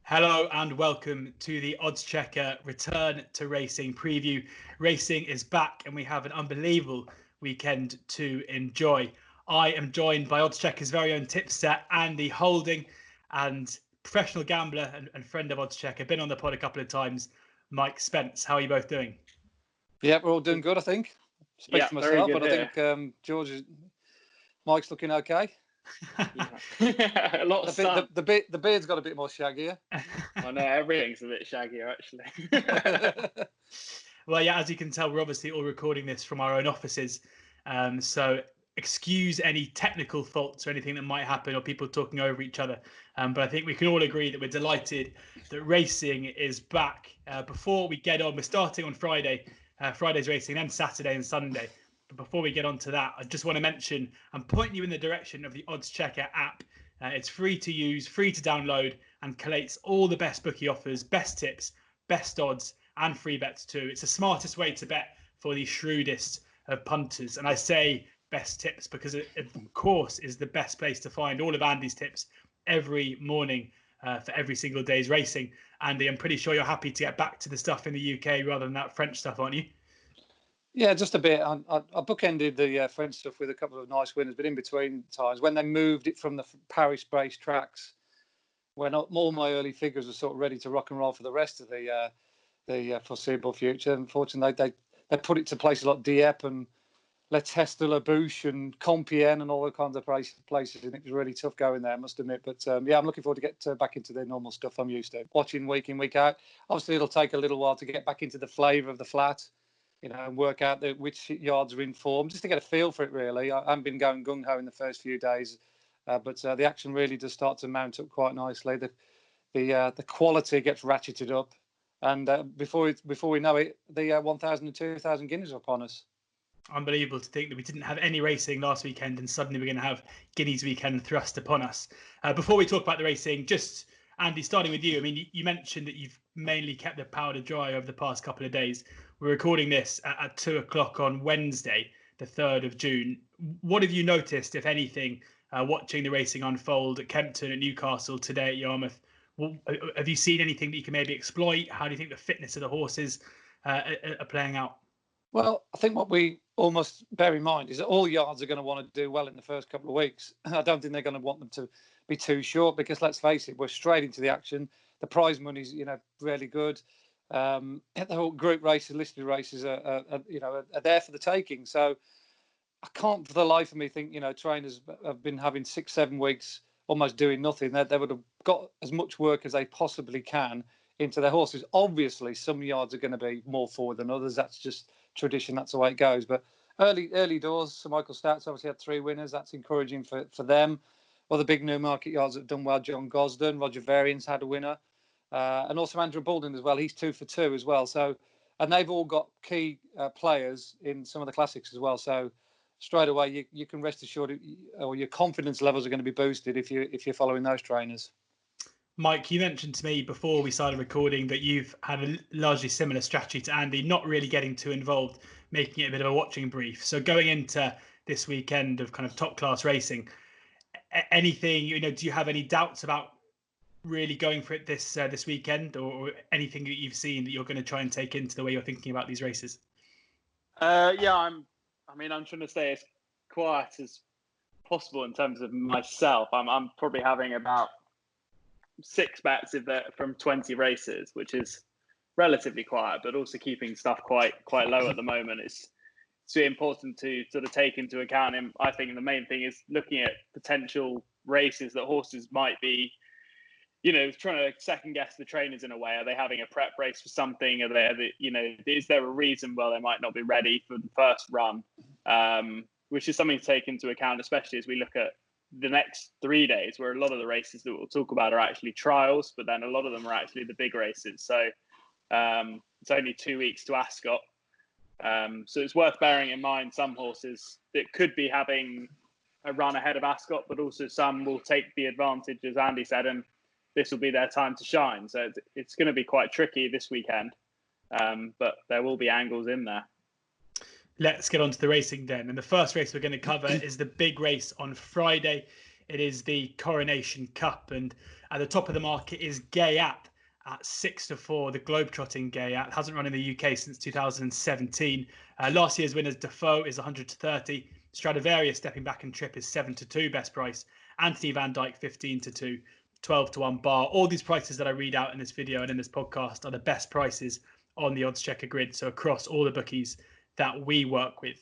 Hello and welcome to the Oddschecker Return to Racing preview. Racing is back and we have an unbelievable weekend to enjoy. I am joined by Oddschecker's very own tipster, Andy Holding, and professional gambler and friend of Oddschecker, been on the pod a couple of times, Mike Spence. How are you both doing? Yeah, we're all doing good, I think. Speak for myself, but I think Mike's looking okay. A lot of sun. The beard's got a bit more shaggier. I know, everything's a bit shaggier, actually. Well, yeah, as you can tell, we're obviously all recording this from our own offices. So excuse any technical faults or anything that might happen or people talking over each other. But I think we can all agree that we're delighted that racing is back. Before we get on, we're starting on Friday, Friday's racing, then Saturday and Sunday. But before we get on to that, I just want to mention and point you in the direction of the Oddschecker app. It's free to use, free to download, and collates all the best bookie offers, best tips, best odds, and free bets too. It's the smartest way to bet for the shrewdest of punters. And I say best tips because it, of course, is the best place to find all of Andy's tips every morning for every single day's racing. Andy, I'm pretty sure you're happy to get back to the stuff in the UK rather than that French stuff, aren't you? Yeah, just a bit. I bookended the French stuff with a couple of nice winners, but in between times, when they moved it from the Paris-based tracks, when all my early figures were sort of ready to rock and roll for the rest of the foreseeable future, unfortunately, they put it to places like Dieppe and Le Test de la Bouche and Compiègne and all the kinds of places, and it was really tough going there, I must admit. But yeah, I'm looking forward to get back into the normal stuff I'm used to, watching week in, week out. Obviously, it'll take a little while to get back into the flavour of the flat, and work out which yards are in form, just to get a feel for it, really. I haven't been going gung-ho in the first few days, but the action really does start to mount up quite nicely. The quality gets ratcheted up, and before we know it, the 1,000 and 2,000 Guineas are upon us. Unbelievable to think that we didn't have any racing last weekend and suddenly we're going to have Guineas weekend thrust upon us. Before we talk about the racing, just Andy, starting with you. I mean, you mentioned that you've mainly kept the powder dry over the past couple of days. We're recording this at 2:00 on Wednesday, the 3rd of June. What have you noticed, if anything, watching the racing unfold at Kempton, at Newcastle, today at Yarmouth? Have you seen anything that you can maybe exploit? How do you think the fitness of the horses are playing out? Well, I think what we almost bear in mind is that all yards are going to want to do well in the first couple of weeks. I don't think they're going to want them to be too short because, let's face it, we're straight into the action. The prize money's, really good. The whole group races, listed races are there for the taking. So I can't for the life of me think, trainers have been having 6-7 weeks almost doing nothing. They would have got as much work as they possibly can into their horses. Obviously, some yards are going to be more forward than others. That's just tradition. That's the way it goes. But early doors, Sir Michael Stout's obviously had 3 winners. That's encouraging for them. Other big Newmarket yards that have done well. John Gosden, Roger Varian's had a winner. And also Andrew Baldwin as well. He's 2 for 2 as well. So, and they've all got key players in some of the classics as well. So straight away, you can rest assured, or your confidence levels are going to be boosted if you're following those trainers. Mike, you mentioned to me before we started recording that you've had a largely similar strategy to Andy, not really getting too involved, making it a bit of a watching brief. So going into this weekend of kind of top class racing, anything, do you have any doubts about really going for it this weekend, or anything that you've seen that you're going to try and take into the way you're thinking about these races? I'm trying to stay as quiet as possible in terms of myself. I'm probably having about 6 bets from 20 races, which is relatively quiet, but also keeping stuff quite low at the moment. It's really important to sort of take into account. And I think the main thing is looking at potential races that horses might be, trying to second guess the trainers in a way. Are they having a prep race for something? Is there a reason why they might not be ready for the first run? Which is something to take into account, especially as we look at the next 3 days, where a lot of the races that we'll talk about are actually trials, but then a lot of them are actually the big races. So it's only 2 weeks to Ascot. So it's worth bearing in mind some horses that could be having a run ahead of Ascot, but also some will take the advantage, as Andy said, and this will be their time to shine. So it's going to be quite tricky this weekend, but there will be angles in there. Let's get on to the racing then. And the first race we're going to cover is the big race on Friday. It is the Coronation Cup, and at the top of the market is Gayat at 6-4. The globetrotting Gayat hasn't run in the UK since 2017. Last year's winners Defoe is 100-30. Stradivarius stepping back and trip is 7-2 best price. Anthony Van Dyke 15-2. 12-1 bar. All these prices that I read out in this video and in this podcast are the best prices on the Oddschecker grid. So across all the bookies that we work with.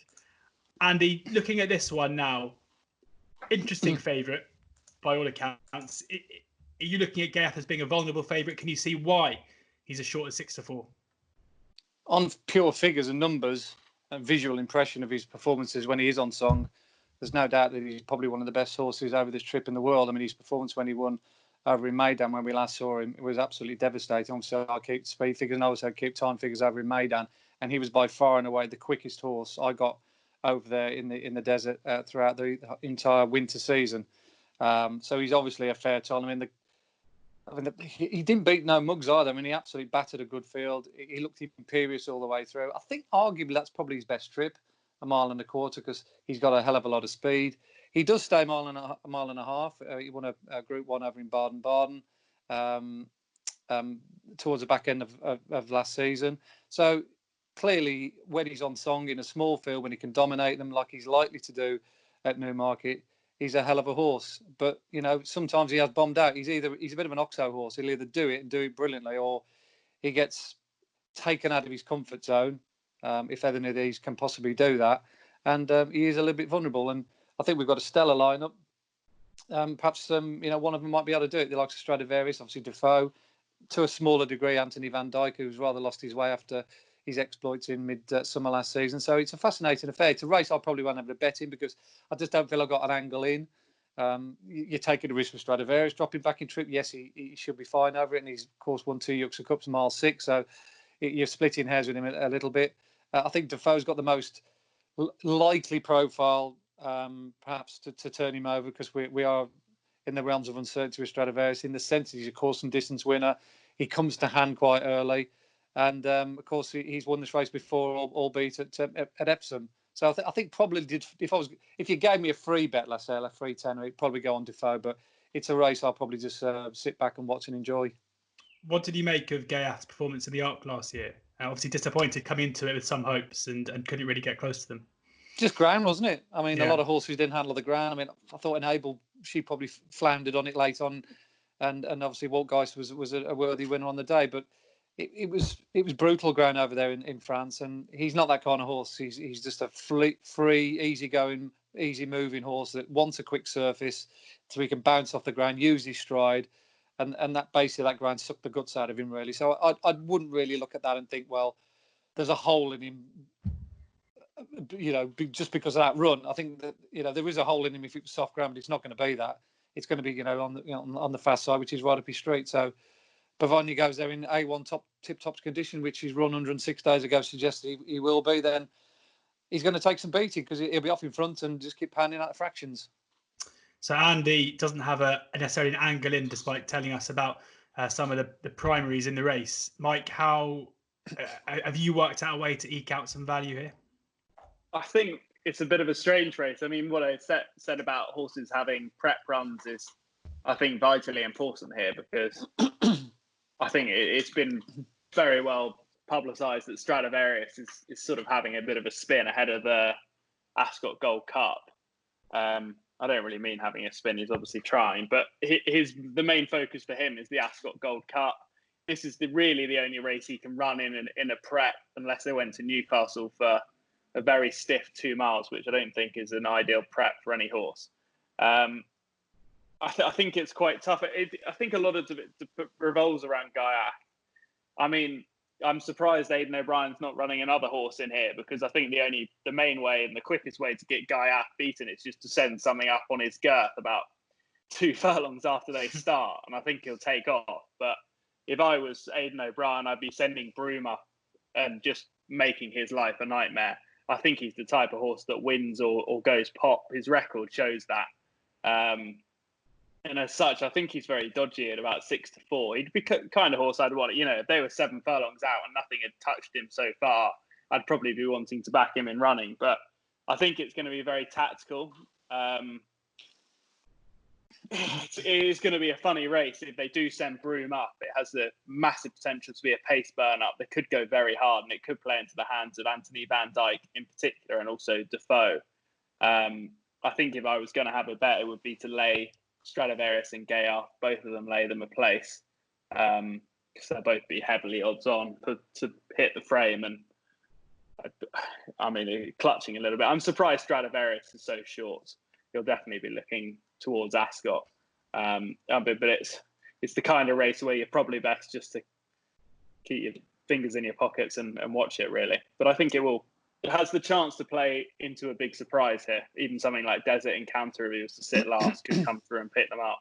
Andy, looking at this one now, interesting favourite by all accounts. Are you looking at Gayat as being a vulnerable favourite? Can you see why he's as short as 6-4? On pure figures and numbers and visual impression of his performances when he is on song, there's no doubt that he's probably one of the best horses over this trip in the world. I mean, his performance when he won over in Maidan when we last saw him, it was absolutely devastating. Obviously, I keep speed figures and I also keep time figures over in Maidan, and he was by far and away the quickest horse I got over there in the desert throughout the entire winter season. So he's obviously a fair time. He didn't beat no mugs either. I mean, he absolutely battered a good field. He looked imperious all the way through. I think arguably that's probably his best trip, 1.25 miles, because he's got a hell of a lot of speed. He does stay a mile and a half. He won a Group 1 over in Baden-Baden towards the back end of last season. So clearly, when he's on song in a small field, when he can dominate them like he's likely to do at Newmarket, he's a hell of a horse. But, sometimes he has bombed out. He's a bit of an oxo horse. He'll either do it and do it brilliantly, or he gets taken out of his comfort zone, if any of these can possibly do that. And he is a little bit vulnerable. And I think we've got a stellar lineup. Perhaps one of them might be able to do it. The likes of Stradivarius, obviously Defoe, to a smaller degree Anthony Van Dyke, who's rather lost his way after his exploits in mid-summer last season. So it's a fascinating affair. It's a race I probably won't have to bet in because I just don't feel I've got an angle in. You're taking a risk with Stradivarius dropping back in trip. Yes, he should be fine over it, and he's of course won 2 Yorkshire Cups, mile 6. So you're splitting hairs with him a little bit. I think Defoe's got the most likely profile, perhaps to turn him over, because we are in the realms of uncertainty with Stradivarius, in the sense that he's a course and distance winner. He comes to hand quite early, and of course he's won this race before, albeit at Epsom. So I think probably if you gave me a free bet, let's say a free tenner, it'd probably go on Defoe. But it's a race I'll probably just sit back and watch and enjoy. What did you make of Gayat's performance in the Arc last year? Obviously disappointed coming into it with some hopes and couldn't really get close to them. Just ground, wasn't it? I mean, Yeah. A lot of horses didn't handle the ground. I mean, I thought Enable, she probably floundered on it late on, and obviously Walt Geist was a worthy winner on the day. But it was brutal ground over there in France, and he's not that kind of horse. He's just a free, easygoing, easy moving horse that wants a quick surface so he can bounce off the ground, use his stride, and that basically that ground sucked the guts out of him really. So I wouldn't really look at that and think, well, there's a hole in him, just because of that run. I think that there is a hole in him if it was soft ground, but it's not going to be that. It's going to be on the fast side, which is right up his street. So Bavogny goes there in A1 tip-top condition, which his run 106 days ago suggested he will be. Then he's going to take some beating because he'll be off in front and just keep pounding out the fractions. So Andy doesn't have necessarily an angle in, despite telling us about some of the primaries in the race. Mike, how have you worked out a way to eke out some value here? I think it's a bit of a strange race. I mean, what I said about horses having prep runs is, I think, vitally important here, because I think it's been very well publicised that Stradivarius is sort of having a bit of a spin ahead of the Ascot Gold Cup. I don't really mean having a spin. He's obviously trying, but the main focus for him is the Ascot Gold Cup. This is really the only race he can run in a prep, unless they went to Newcastle for a very stiff 2 miles, which I don't think is an ideal prep for any horse. I think it's quite tough. I think a lot of it revolves around Gaillac. I mean, I'm surprised Aidan O'Brien's not running another horse in here, because I think the main way and the quickest way to get Gaillac beaten is just to send something up on his girth about 2 furlongs after they start, and I think he'll take off. But if I was Aidan O'Brien, I'd be sending Broome up and just making his life a nightmare. I think he's the type of horse that wins or goes pop. His record shows that. And as such, I think he's very dodgy at about 6-4. He'd be kind of horse I'd want. If they were 7 furlongs out and nothing had touched him so far, I'd probably be wanting to back him in running. But I think it's going to be very tactical. it is going to be a funny race. If they do send Broome up, it has the massive potential to be a pace burn up that could go very hard, and it could play into the hands of Anthony Van Dyke in particular, and also Defoe. I think if I was going to have a bet, it would be to lay Stradivarius and Gaillard. Both of them lay them a place, because they'll both be heavily odds on to hit the frame. And I mean, clutching a little bit. I'm surprised Stradivarius is so short. He'll definitely be looking towards Ascot. But it's the kind of race where you're probably best just to keep your fingers in your pockets and watch it, really. But I think it has the chance to play into a big surprise here. Even something like Desert Encounter, if he was to sit last, could come through and pick them up.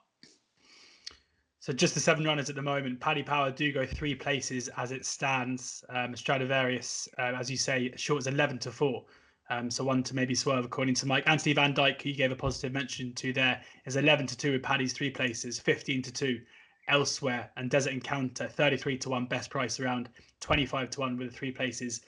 So just the 7 runners at the moment. Paddy Power do go 3 places as it stands. Stradivarius, as you say, short is 11-4. So one to maybe swerve according to Mike. Anthony Van Dyke, who you gave a positive mention to there, is 11-2 with Paddy's 3 places, 15-2 elsewhere. And Desert Encounter, 33-1 best price around, 25-1 with the 3 places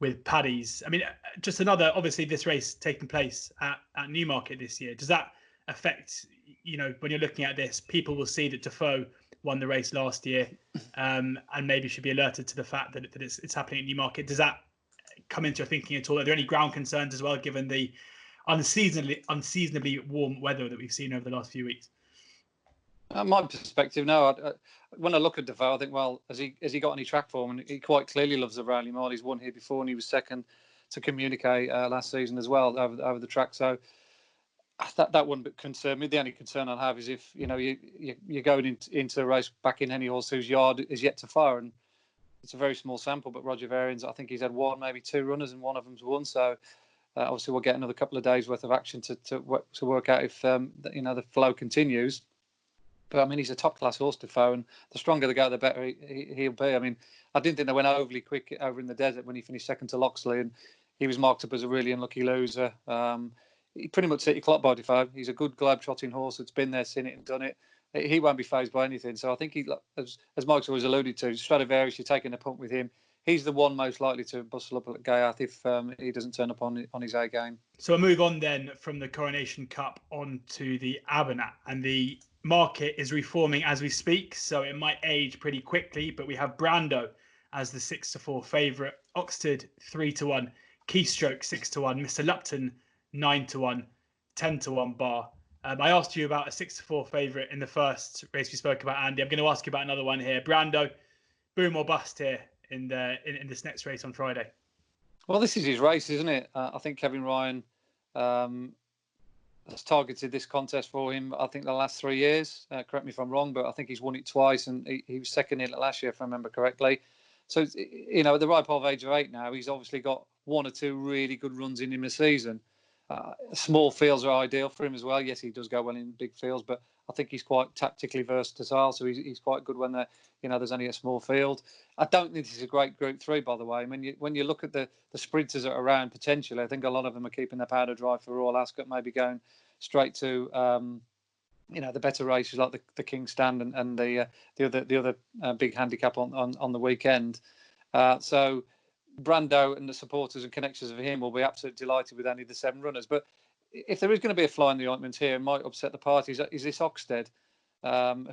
with Paddy's. I mean, just another, obviously this race taking place at Newmarket this year. Does that affect, when you're looking at this, people will see that Defoe won the race last year, and maybe should be alerted to the fact that it's happening at Newmarket. Does that come into your thinking at all? Are there any ground concerns as well, given the unseasonably warm weather that we've seen over the last few weeks? My perspective, no. When I look at Defoe, I think, well, has he got any track form? And he quite clearly loves the Rowley Mile. He's won here before, and he was second to Communicate last season as well over the track. So that wouldn't concern me. The only concern I'd have is if you're going into a race back in any horse whose yard is yet to fire, and it's a very small sample. But Roger Varian's, I think he's had 1, maybe 2 runners, and one of them's won. So obviously we'll get another couple of days worth of action to work out if the flow continues. But I mean, he's a top class horse, Defoe, and the stronger they go, the better he'll be. I mean, I didn't think they went overly quick over in the desert when he finished second to Loxley, and he was marked up as a really unlucky loser. He pretty much set your clock by Defoe. He's a good globe-trotting horse that's been there, seen it, and done it. He won't be fazed by anything. So I think as Mike's always alluded to, Stradivarius, you're taking a punt with him. He's the one most likely to bustle up at Gaillard if he doesn't turn up on his A game. So we'll move on then from the Coronation Cup on to the Abernat, and the market is reforming as we speak, so it might age pretty quickly. But we have Brando as the 6-4 favourite, Oxted 3-1, Keystroke 6-1, Mr. Lupton 9-1, 10-1 bar. I asked you about a 6-4 favourite in the first race we spoke about, Andy. I'm going to ask you about another one here. Brando, boom or bust here in this next race on Friday. Well, this is his race, isn't it? I think Kevin Ryan has targeted this contest for him, I think, the last 3 years. Correct me if I'm wrong, but I think he's won it twice, and he was second in it last year, if I remember correctly. So, at the ripe old age of 8 now, he's obviously got 1 or 2 really good runs in him a season. Small fields are ideal for him as well. Yes, he does go well in big fields, but I think he's quite tactically versatile, so he's quite good when there's only a small field. I don't think this is a great Group 3, by the way. I mean, when you look at the sprinters that are around potentially, I think a lot of them are keeping their powder dry for Royal Ascot, maybe going straight to the better races like the King's Stand and the other big handicap on the weekend. So Brando and the supporters and connections of him will be absolutely delighted with only the 7 runners. But if there is going to be a fly in the ointment here, it might upset the party, is this Oxted,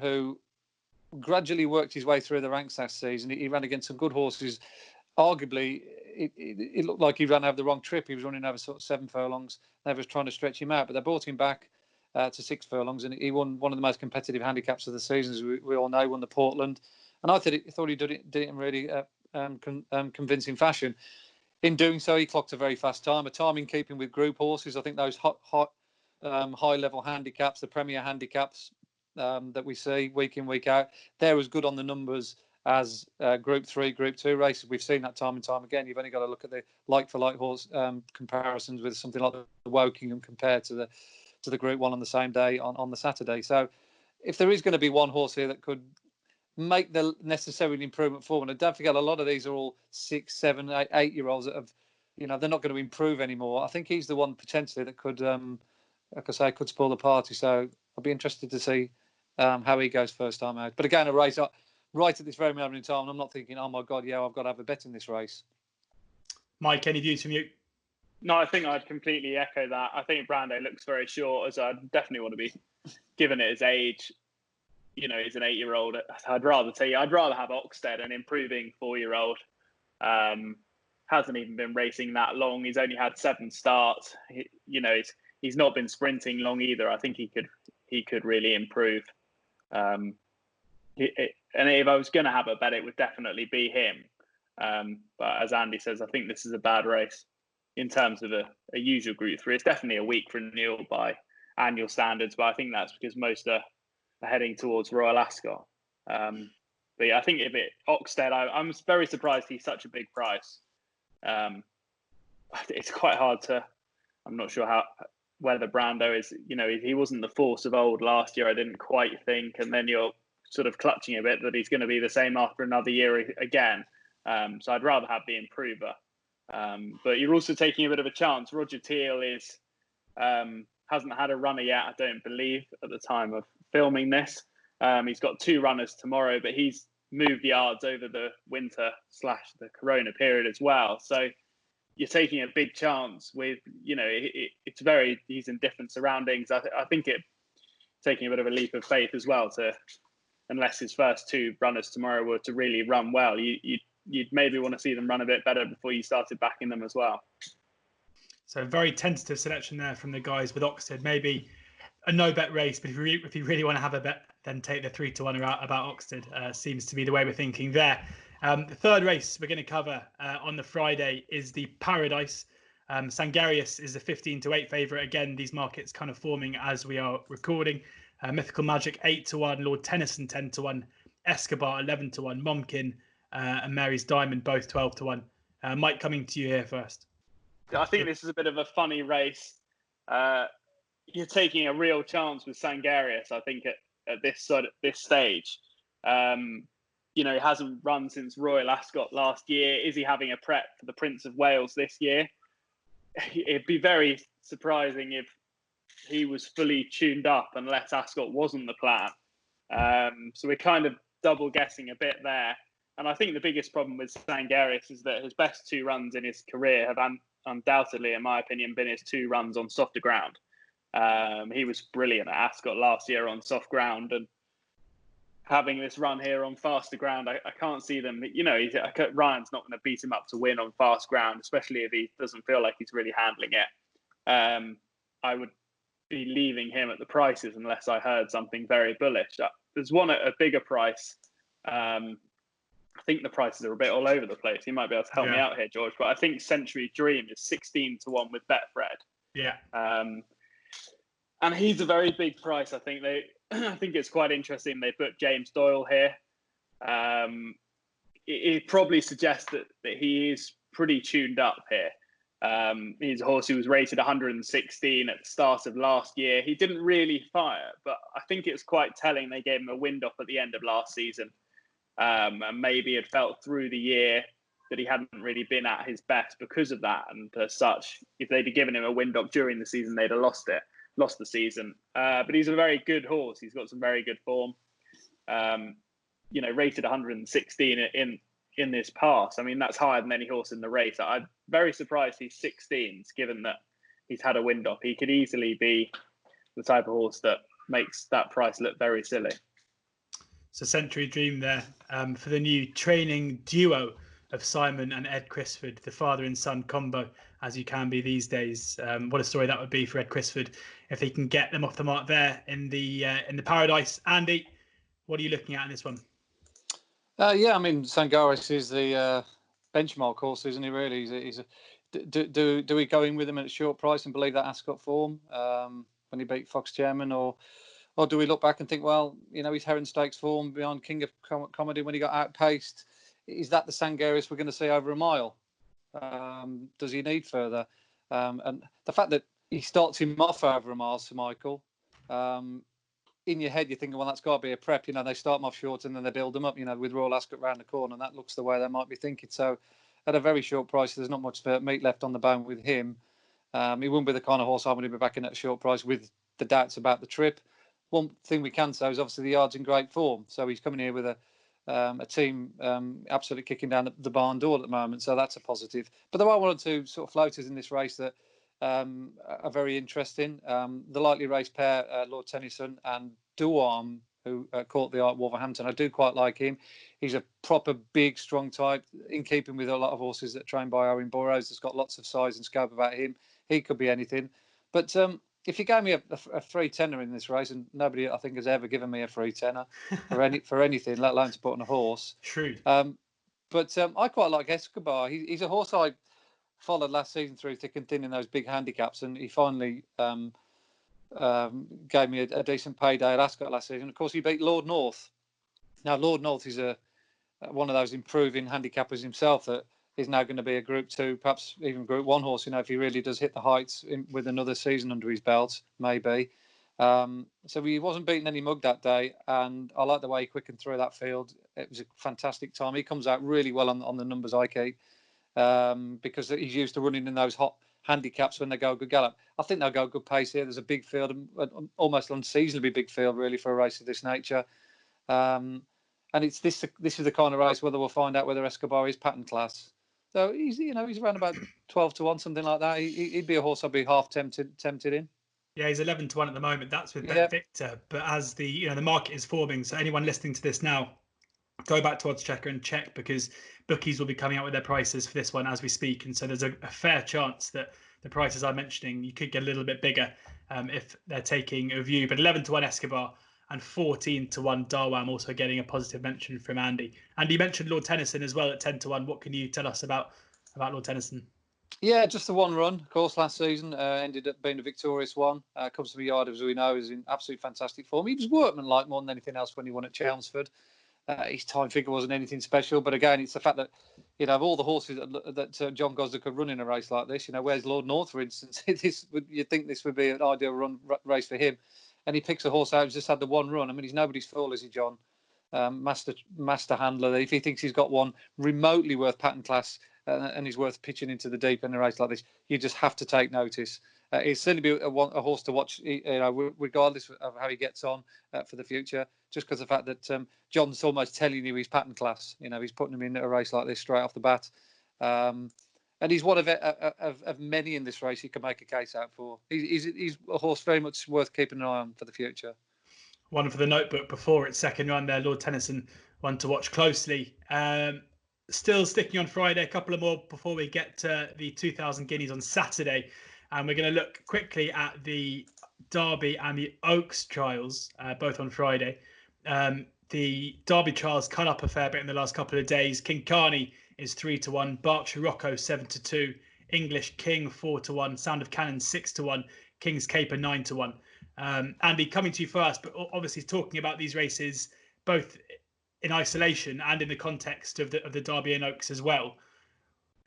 who gradually worked his way through the ranks last season. He ran against some good horses. Arguably, it looked like he ran over the wrong trip. He was running over sort of 7 furlongs. They was trying to stretch him out, but they brought him back to 6 furlongs, and he won one of the most competitive handicaps of the season, as we all know. He won the Portland, and I thought he did it in really convincing fashion. In doing so, he clocked a very fast time, a time in keeping with group horses. I think those high-level handicaps, the Premier handicaps that we see week in, week out, they're as good on the numbers as Group 3, Group 2 races. We've seen that time and time again. You've only got to look at the like-for-like horse comparisons with something like the Wokingham compared to the Group 1 on the same day on the Saturday. So if there is going to be one horse here that could make the necessary improvement forward, and don't forget, a lot of these are all 6, 7, 8-year-olds that have, they're not going to improve anymore. I think he's the one potentially that could, like I say, could spoil the party. So I'll be interested to see how he goes first time out. But again, a race right at this very moment in time, I'm not thinking, oh my God, yeah, I've got to have a bet in this race. Mike, any views from you? No, I think I'd completely echo that. I think Brando looks very short, as I definitely want to be given his age, he's an 8-year-old. I'd rather have Oxted, an improving 4-year-old. Hasn't even been racing that long. He's only had 7 starts. He's not been sprinting long either. I think he could really improve. And if I was going to have a bet, it would definitely be him. But as Andy says, I think this is a bad race in terms of a usual Group 3. It's definitely a weak renewal by annual standards, but I think that's because most are heading towards Royal Ascot. But yeah, I think Oxted, I'm very surprised he's such a big price. It's quite hard I'm not sure whether Brando is, he wasn't the force of old last year, I didn't quite think, and then you're sort of clutching a bit that he's going to be the same after another year again. So I'd rather have the improver. But you're also taking a bit of a chance. Roger Teal hasn't had a runner yet, I don't believe, at the time of filming this. He's got 2 runners tomorrow, but he's moved yards over the winter / the Corona period as well. So you're taking a big chance with, he's in different surroundings. I think taking a bit of a leap of faith as well unless his first 2 runners tomorrow were to really run well, you'd maybe want to see them run a bit better before you started backing them as well. So very tentative selection there from the guys with Oxted. Maybe a no-bet race, but if you really want to have a bet, then take the 3-1 about Oxted. Seems to be the way we're thinking there. The third race we're going to cover on the Friday is the Paradise. Sangarius is a 15-8 favourite. Again, these markets kind of forming as we are recording. Mythical Magic 8-1, Lord Tennyson 10-1, Escobar 11-1, Momkin and Mary's Diamond both 12-1. Mike, coming to you here first. I think this is a bit of a funny race. You're taking a real chance with Sangarius, I think, at this stage. He hasn't run since Royal Ascot last year. Is he having a prep for the Prince of Wales this year? It'd be very surprising if he was fully tuned up unless Ascot wasn't the plan. So we're kind of double guessing a bit there. And I think the biggest problem with Sangarius is that his best 2 runs in his career have undoubtedly, in my opinion, been his 2 runs on softer ground. He was brilliant at Ascot last year on soft ground, and having this run here on faster ground, I can't see them. Ryan's not going to beat him up to win on fast ground, especially if he doesn't feel like he's really handling it. I would be leaving him at the prices unless I heard something very bullish. There's one at a bigger price. I think the prices are a bit all over the place. You might be able to help me out here, George, but I think Century Dream is 16-1 with Betfred. Yeah. And he's a very big price. I think it's quite interesting. They put James Doyle here. It probably suggests that he is pretty tuned up here. He's a horse who was rated 116 at the start of last year. He didn't really fire, but I think it's quite telling they gave him a wind off at the end of last season. And maybe had felt through the year that he hadn't really been at his best because of that. And as such, if they'd have given him a wind up during the season, they'd have lost the season. But he's a very good horse. He's got some very good form. Rated 116 in this pass. I mean, that's higher than any horse in the race. I'm very surprised he's 16s, given that he's had a wind up. He could easily be the type of horse that makes that price look very silly. So Century Dream there for the new training duo of Simon and Ed Crisford, the father and son combo, as you can be these days. What a story that would be for Ed Crisford if he can get them off the mark there in the Paradise. Andy, what are you looking at in this one? Sangarius is the benchmark horse, isn't he? Really, do we go in with him at a short price and believe that Ascot form when he beat Fox Chairman, or do we look back and think, well, his Heron Stakes form beyond King of Comedy when he got outpaced, is that the Sangarius we're going to see over a mile? Does he need further? And the fact that he starts him off over a mile, Sir Michael, in your head you're thinking, well, that's got to be a prep. They start them off short and then they build them up, with Royal Ascot round the corner, and that looks the way they might be thinking. So at a very short price, there's not much meat left on the bone with him. He wouldn't be the kind of horse I want to be backing at a short price with the doubts about the trip. One thing we can say is obviously the yard's in great form. So he's coming here with a team absolutely kicking down the barn door at the moment. So that's a positive. But there are one or two sort of floaters in this race that are very interesting. The lightly raced pair, Lord Tennyson and Duarm, who caught the eye at Wolverhampton. I do quite like him. He's a proper big, strong type, in keeping with a lot of horses that are trained by Owen Burrows. That's got lots of size and scope about him. He could be anything. But if you gave me a free tenner in this race, and nobody I think has ever given me a free tenner for anything, let alone to put on a horse. Shrewd. But I quite like Escobar. He's a horse I followed last season through thick and thin in those big handicaps, and he finally gave me a decent payday at Ascot last season. Of course, he beat Lord North. Now, Lord North is one of those improving handicappers himself that is now going to be a Group 2, perhaps even Group 1 horse, if he really does hit the heights with another season under his belt, maybe. So he wasn't beating any mug that day, and I like the way he quickened through that field. It was a fantastic time. He comes out really well on the numbers I keep, because he's used to running in those hot handicaps when they go good gallop. I think they'll go good pace here. There's a big field, almost unseasonably big field, really, for a race of this nature. And it's this is the kind of race whether we'll find out whether Escobar is pattern class. So he's around about 12 to 1, something like that. He'd be a horse I'd be half tempted in. Yeah, he's 11 to 1 at the moment. That's with Yeah. Victor. But as the market is forming, so anyone listening to this now, go back to Oddschecker and check, because bookies will be coming out with their prices for this one as we speak. And so there's a fair chance that the prices I'm mentioning, you could get a little bit bigger if they're taking a view. But 11 to 1 Escobar and 14 to 1 Darwam also getting a positive mention from Andy. And you mentioned Lord Tennyson as well at 10 to 1. What can you tell us about Lord Tennyson? Yeah, just the one run, of course, last season. Ended up being a victorious one. Comes from a yard, as we know, is in absolute fantastic form. He was workmanlike more than anything else when he won at Chelmsford. His time figure wasn't anything special, but again, it's the fact that of all the horses that John Gosler could run in a race like this, where's Lord North, for instance? You'd think this would be an ideal race for him, and he picks a horse out who's just had the one run. I mean, he's nobody's fool, is he, John? Master handler. If he thinks he's got one remotely worth pattern class and he's worth pitching into the deep in a race like this, you just have to take notice. He'll certainly be a horse to watch, regardless of how he gets on for the future. Just because of the fact that John's almost telling you he's pattern class. He's putting him in a race like this straight off the bat, and he's one of many in this race he can make a case out for. He's a horse very much worth keeping an eye on for the future. One for the notebook before its second run there, Lord Tennyson, one to watch closely. Still sticking on Friday, a couple of more before we get to the 2,000 guineas on Saturday. And we're going to look quickly at the Derby and the Oaks trials, both on Friday. The Derby trials cut up a fair bit in the last couple of days. King Carney is 3 to 1, Berkshire Rocco 7 to 2, English King 4 to 1, Sound of Cannon 6 to 1, King's Caper 9 to 1. Andy, coming to you first, but obviously talking about these races both in isolation and in the context of the Derby and Oaks as well.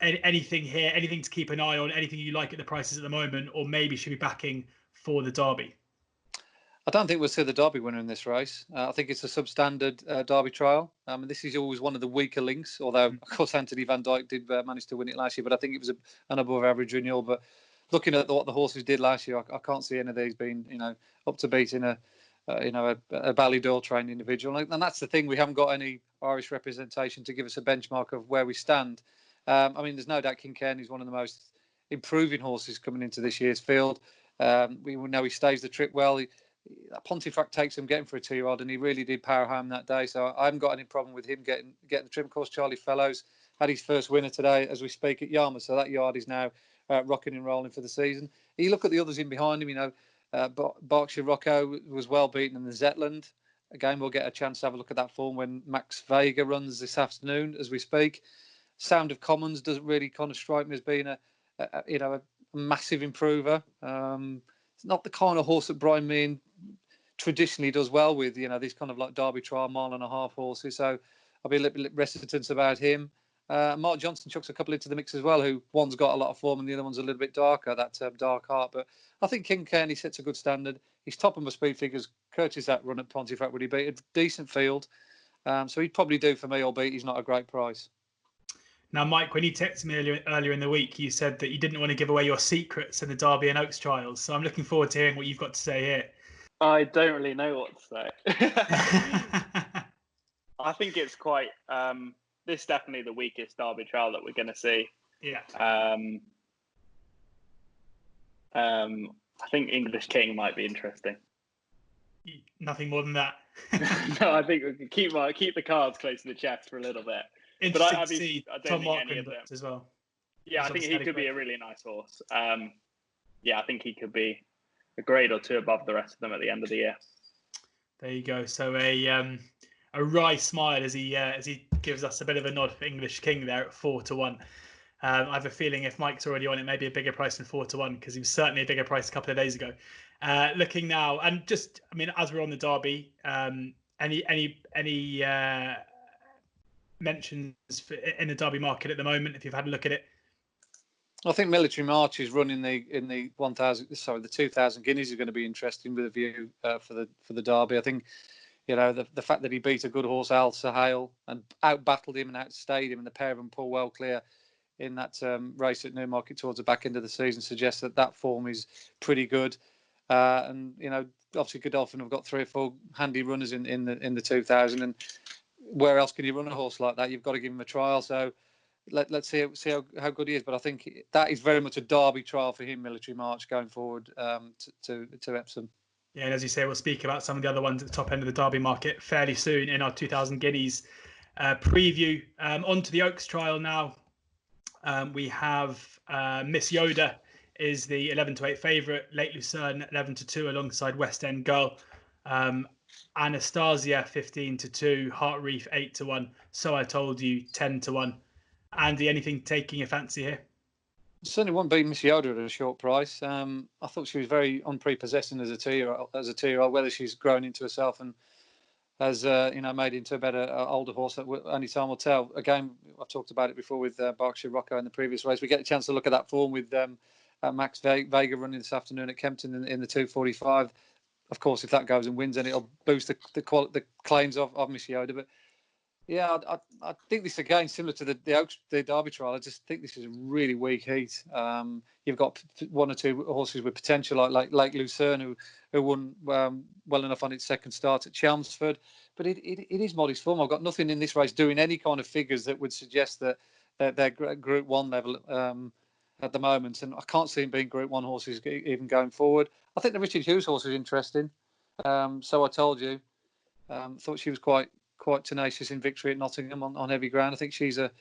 Anything here, anything to keep an eye on, anything you like at the prices at the moment, or maybe should be backing for the Derby? I don't think we'll see the Derby winner in this race. I think it's a substandard Derby trial. This is always one of the weaker links, although, of course, Anthony Van Dyke did manage to win it last year, but I think it was an above-average renewal. But looking at what the horses did last year, I can't see any of these being, up to beating a Ballydor trained individual. And that's the thing, we haven't got any Irish representation to give us a benchmark of where we stand. There's no doubt King Cairn is one of the most improving horses coming into this year's field. We know he stays the trip well. Pontefract takes him getting for a 2-year-old, and he really did power home that day. So I haven't got any problem with him getting the trip. Of course, Charlie Fellows had his first winner today as we speak at Yarmouth. So that yard is now rocking and rolling for the season. You look at the others in behind him, Berkshire Rocco was well beaten in the Zetland. Again, we'll get a chance to have a look at that form when Max Vega runs this afternoon as we speak. Sound of Commons doesn't really kind of strike me as being a massive improver. It's not the kind of horse that Brian Meehan traditionally does well with, these kind of like Derby trial 1.5 mile horses. So I'll be a little bit reticent about him. Mark Johnson chucks a couple into the mix as well, who one's got a lot of form and the other one's a little bit darker, that Dark Heart. But I think King Cairn, he sets a good standard. His top of my speed figures courtesy that run at Pontefract would he beat a decent field. So he'd probably do for me, albeit he's not a great price. Now, Mike, when you texted me earlier in the week, you said that you didn't want to give away your secrets in the Derby and Oaks trials. So I'm looking forward to hearing what you've got to say here. I don't really know what to say. I think it's quite... this is definitely the weakest Derby trial that we're going to see. Yeah. I think English King might be interesting. Nothing more than that. No, I think we can keep the cards close to the chest for a little bit. Interesting But to see I don't Tom think any Markman of them as well. Yeah, I think he could be a really nice horse. Yeah, I think he could be a grade or two above the rest of them at the end of the year. There you go. So a wry smile as he gives us a bit of a nod for English King there at 4-1. I have a feeling if Mike's already on it, maybe a bigger price than 4-1 because he was certainly a bigger price a couple of days ago. Looking now, and just as we're on the Derby, any mentions in the Derby market at the moment? If you've had a look at it. I think Military March is running in the 2,000 guineas is going to be interesting with a view for the Derby. I think the fact that he beat a good horse Al Sahale and out-battled him and outstayed him, and the pair of them pull well clear in that race at Newmarket towards the back end of the season suggests that form is pretty good. And obviously Godolphin have got 3 or 4 handy runners in the 2,000, and where else can you run a horse like that? You've got to give him a trial. So let's see how good he is. But I think that is very much a Derby trial for him, Military March, going forward to Epsom. Yeah, and as you say, we'll speak about some of the other ones at the top end of the Derby market fairly soon in our 2,000 guineas preview. On to the Oaks trial now. We have Miss Yoda is the 11-8 favourite, Lake Lucerne 11-2 alongside West End Girl. Anastasia 15-2, Heart Reef 8-1. So I Told You 10-1. Andy, anything taking your fancy here? Certainly won't beat Miss Yoda at a short price. I thought she was very unprepossessing as a two-year-old. Whether she's grown into herself and has made into a better older horse, that only time will tell. Again, I've talked about it before with Berkshire Rocco in the previous race. We get a chance to look at that form with Max Vega running this afternoon at Kempton in the 2:45. Of course, if that goes and wins, then it'll boost the claims of Miss Yoda. But yeah, I think this again similar to the Derby trial. I just think this is a really weak heat. You've got 1 or 2 horses with potential, like Lake Lucerne, who won well enough on its second start at Chelmsford, but it is modest form. I've got nothing in this race doing any kind of figures that would suggest that they're Group 1 level at the moment, and I can't see them being Group 1 horses even going forward. I think the Richard Hughes horse is interesting. So I Told You. Thought she was quite tenacious in victory at Nottingham on heavy ground. I think she's a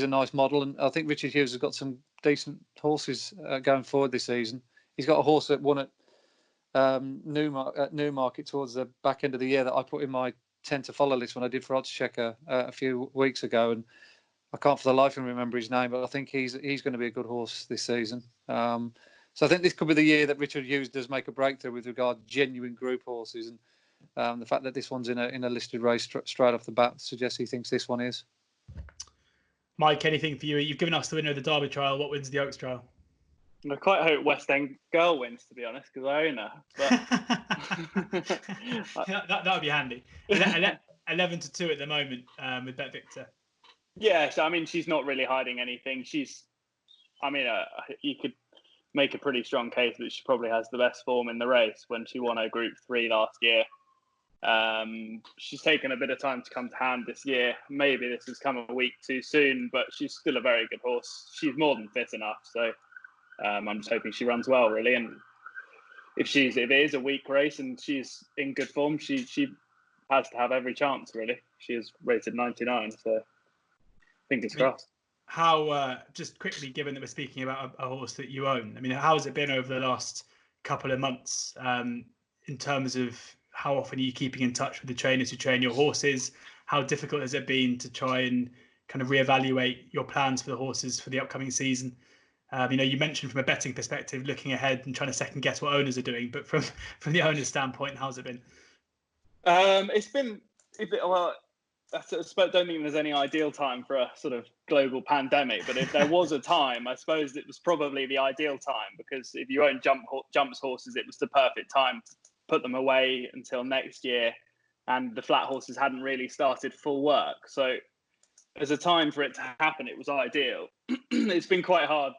nice model, and I think Richard Hughes has got some decent horses going forward this season. He's got a horse that won at Newmarket towards the back end of the year that I put in my 10 to follow list when I did for Oddschecker a few weeks ago, and I can't for the life of me remember his name, but I think he's going to be a good horse this season. So I think this could be the year that Richard Hughes does make a breakthrough with regard to genuine group horses, and the fact that this one's in a listed race straight off the bat suggests he thinks this one is. Mike, anything for you? You've given us the winner of the Derby trial. What wins the Oaks trial? I quite hope West End Girl wins, to be honest, because I own her. But that would be handy. 11-2 at the moment with Bet Victor. Yeah, so she's not really hiding anything. You could make a pretty strong case that she probably has the best form in the race when she won her Group 3 last year. She's taken a bit of time to come to hand this year. Maybe this has come a week too soon, but she's still a very good horse. She's more than fit enough, so I'm just hoping she runs well, really. And if it is a weak race and she's in good form, she has to have every chance, really. She is rated 99, so fingers crossed. How, just quickly, given that we're speaking about a horse that you own, how has it been over the last couple of months in terms of how often are you keeping in touch with the trainers who train your horses? How difficult has it been to try and kind of reevaluate your plans for the horses for the upcoming season? You mentioned from a betting perspective, looking ahead and trying to second guess what owners are doing, but from the owner's standpoint, how's it been? It's been a bit, well, I don't think there's any ideal time for a sort of global pandemic, but if there was a time, I suppose it was probably the ideal time, because if you own jumps horses, it was the perfect time to put them away until next year, and the flat horses hadn't really started full work. So as a time for it to happen, it was ideal. It's been quite hard.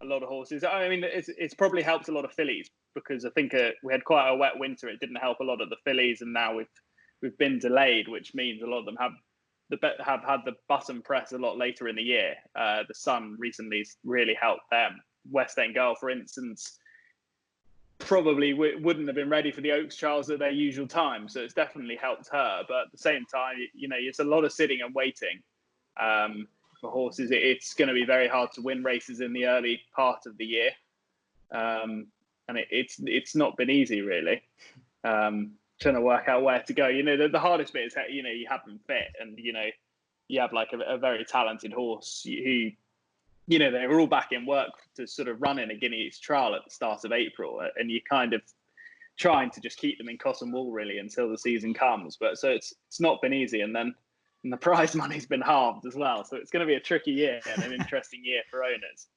A lot of horses. It's probably helped a lot of fillies, because I think we had quite a wet winter. It didn't help a lot of the fillies, and now we've been delayed, which means a lot of them have had the button press a lot later in the year. The sun recently really helped them. West End Girl, for instance, probably wouldn't have been ready for the Oaks trials at their usual time. So it's definitely helped her. But at the same time, it's a lot of sitting and waiting for horses. It's going to be very hard to win races in the early part of the year. And it's not been easy, really. Trying to work out where to go. The hardest bit is, you have them fit, and, you have like a very talented horse who, they were all back in work to sort of run in a Guineas trial at the start of April, and you're kind of trying to just keep them in cotton wool really until the season comes. But so it's not been easy, and the prize money's been halved as well. So it's going to be a tricky year and an interesting year for owners.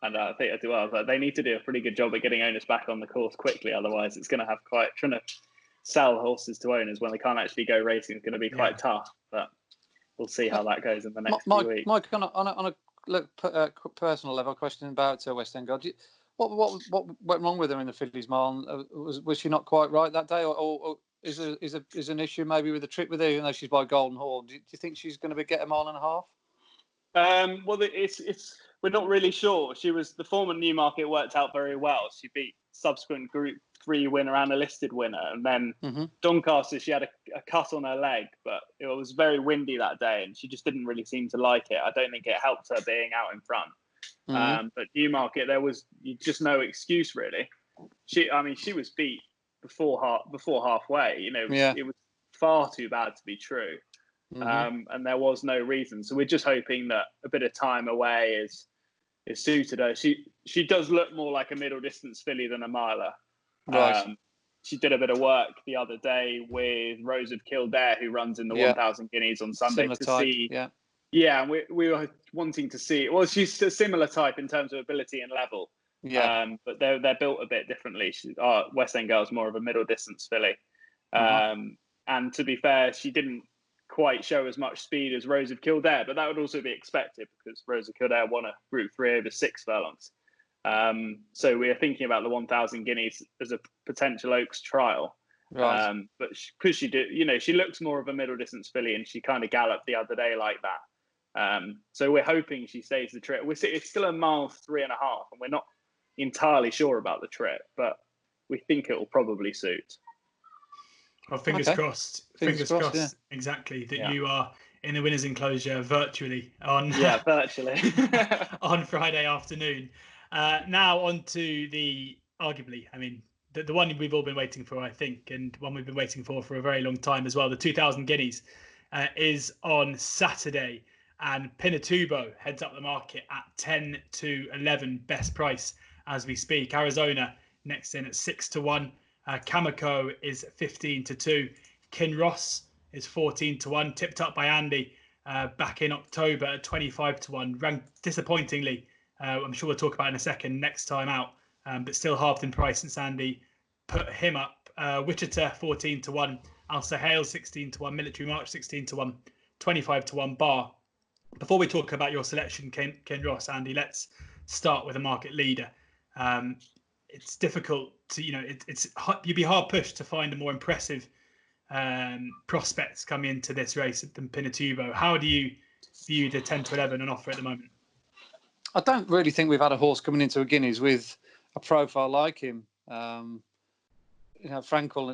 And I think they need to do a pretty good job at getting owners back on the course quickly. Otherwise, it's going to have trying to sell horses to owners when they can't actually go racing is going to be quite tough. But we'll see how that goes in the next few weeks. Mike, on a personal level, question about West End Girl. What went wrong with her in the Fillies Mile? Was she not quite right that day, or is an issue maybe with the trip with her, even though she's by Golden Horn? Do you think she's going to get a mile and a half? Well, we're not really sure. The form of Newmarket worked out very well. She beat subsequent Group 3 winner and a listed winner, and then Doncaster, she had a cut on her leg, but it was very windy that day, and she just didn't really seem to like it. I don't think it helped her being out in front. But Newmarket, there was just no excuse really. She was beat before halfway. It was far too bad to be true. And there was no reason. So we're just hoping that a bit of time away is suited her. She does look more like a middle distance filly than a miler. Right. She did a bit of work the other day with Rose of Kildare, who runs in the 1,000 Guineas on Sunday. Similar type. And we were wanting to see. Well, she's a similar type in terms of ability and level. But they're built a bit differently. West End Girl's more of a middle distance filly. And to be fair, she didn't quite show as much speed as Rose of Kildare, but that would also be expected because Rose of Kildare won a Group 3 over 6 furlongs. So we are thinking about the 1,000 Guineas as a potential Oaks trial. Right. But because she did, she looks more of a middle distance filly, and she kind of galloped the other day like that. So we're hoping she stays the trip. It's still a mile 3.5, and we're not entirely sure about the trip, but we think it will probably suit. Well, fingers crossed. Fingers crossed. Yeah. Exactly. That you are in the winner's enclosure virtually on virtually on Friday afternoon. Now on to the arguably, the one we've all been waiting for, I think, and one we've been waiting for a very long time as well. The 2,000 Guineas is on Saturday, and Pinatubo heads up the market at 10 to 11 best price as we speak. Arizona next in at 6 to 1. Kamiko is 15 to 2. Kinross is 14 to 1. Tipped up by Andy back in October at 25 to 1. Ranked disappointingly, I'm sure we'll talk about in a second, next time out, but still halved in price since Andy put him up. Wichita 14 to 1. Al Sahel 16 to 1. Military March 16 to 1. 25 to 1 bar. Before we talk about your selection, Ken Ross, Andy, let's start with a market leader. It's difficult to, you'd be hard pushed to find a more impressive prospects coming into this race than Pinatubo. How do you view the 10 to 11 on offer at the moment? I don't really think we've had a horse coming into a Guineas with a profile like him. Frankel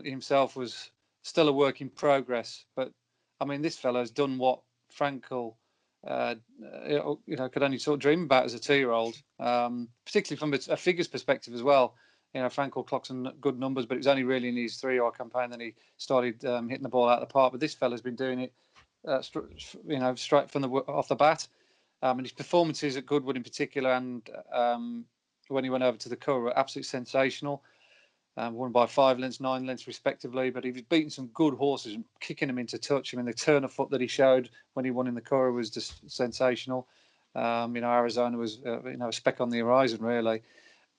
himself was still a work in progress, but this fellow's done what Frankel could only sort of dream about as a 2-year-old, particularly from a figures perspective as well. Frankel clocked some good numbers, but it was only really in his 3-year campaign that he started hitting the ball out of the park. But this fella's been doing it, straight from off the bat. And his performances at Goodwood in particular, and when he went over to the Curragh, were absolutely sensational. Won by 5 lengths, 9 lengths respectively, but he was beating some good horses and kicking them into touch. The turn of foot that he showed when he won in the Curragh was just sensational. Arizona was a speck on the horizon, really.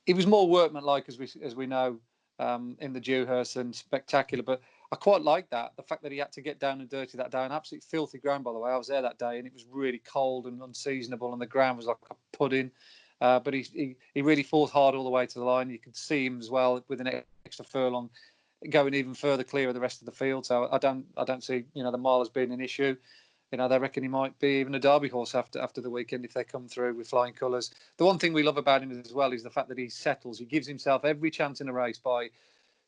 He was more workmanlike, as we know, in the Dewhurst, and spectacular. But I quite like that, the fact that he had to get down and dirty that day. An absolutely filthy ground, by the way. I was there that day, and it was really cold and unseasonable, and the ground was like a pudding. But he really fought hard all the way to the line. You could see him as well with an extra furlong going even further clear of the rest of the field. So I don't see the mile as being an issue. They reckon he might be even a Derby horse after the weekend if they come through with flying colours. The one thing we love about him as well is the fact that he settles. He gives himself every chance in a race by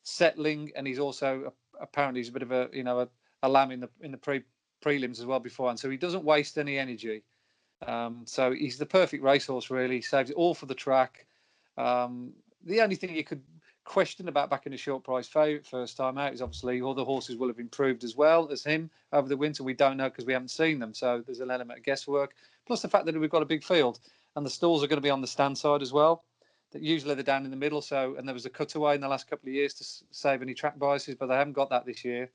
settling, and he's also apparently he's a bit of a lamb in the prelims as well beforehand. So he doesn't waste any energy. So he's the perfect racehorse, really. He saves it all for the track. The only thing you could question about backing a short price favourite first time out is obviously all the horses will have improved as well as him over the winter. We don't know because we haven't seen them. So there's an element of guesswork. Plus the fact that we've got a big field and the stalls are going to be on the stand side as well. That usually they're down in the middle. And there was a cutaway in the last couple of years to save any track biases, but they haven't got that this year.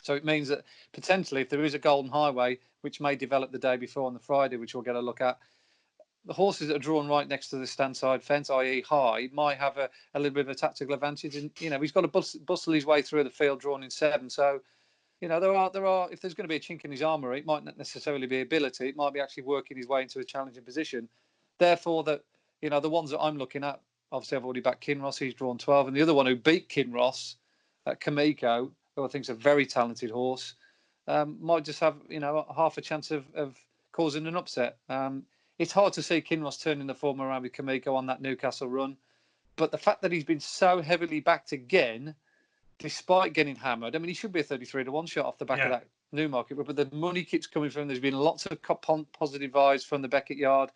So it means that potentially if there is a golden highway, which may develop the day before on the Friday, which we'll get a look at, the horses that are drawn right next to the stand side fence, i.e. high, might have a little bit of a tactical advantage. And, he's got to bustle his way through the field drawn in 7. So, there are, if there's going to be a chink in his armour, it might not necessarily be ability. It might be actually working his way into a challenging position. Therefore, the ones that I'm looking at, obviously I've already backed Kinross, he's drawn 12. And the other one who beat Kinross, Kamiko, who I think is a very talented horse, might just have, half a chance of causing an upset. It's hard to see Kinross turning the form around with Kamiko on that Newcastle run. But the fact that he's been so heavily backed again, despite getting hammered, I mean, he should be a 33-1 shot off the back of that Newmarket. But the money keeps coming from him. There's been lots of positive vibes from the Beckett yard.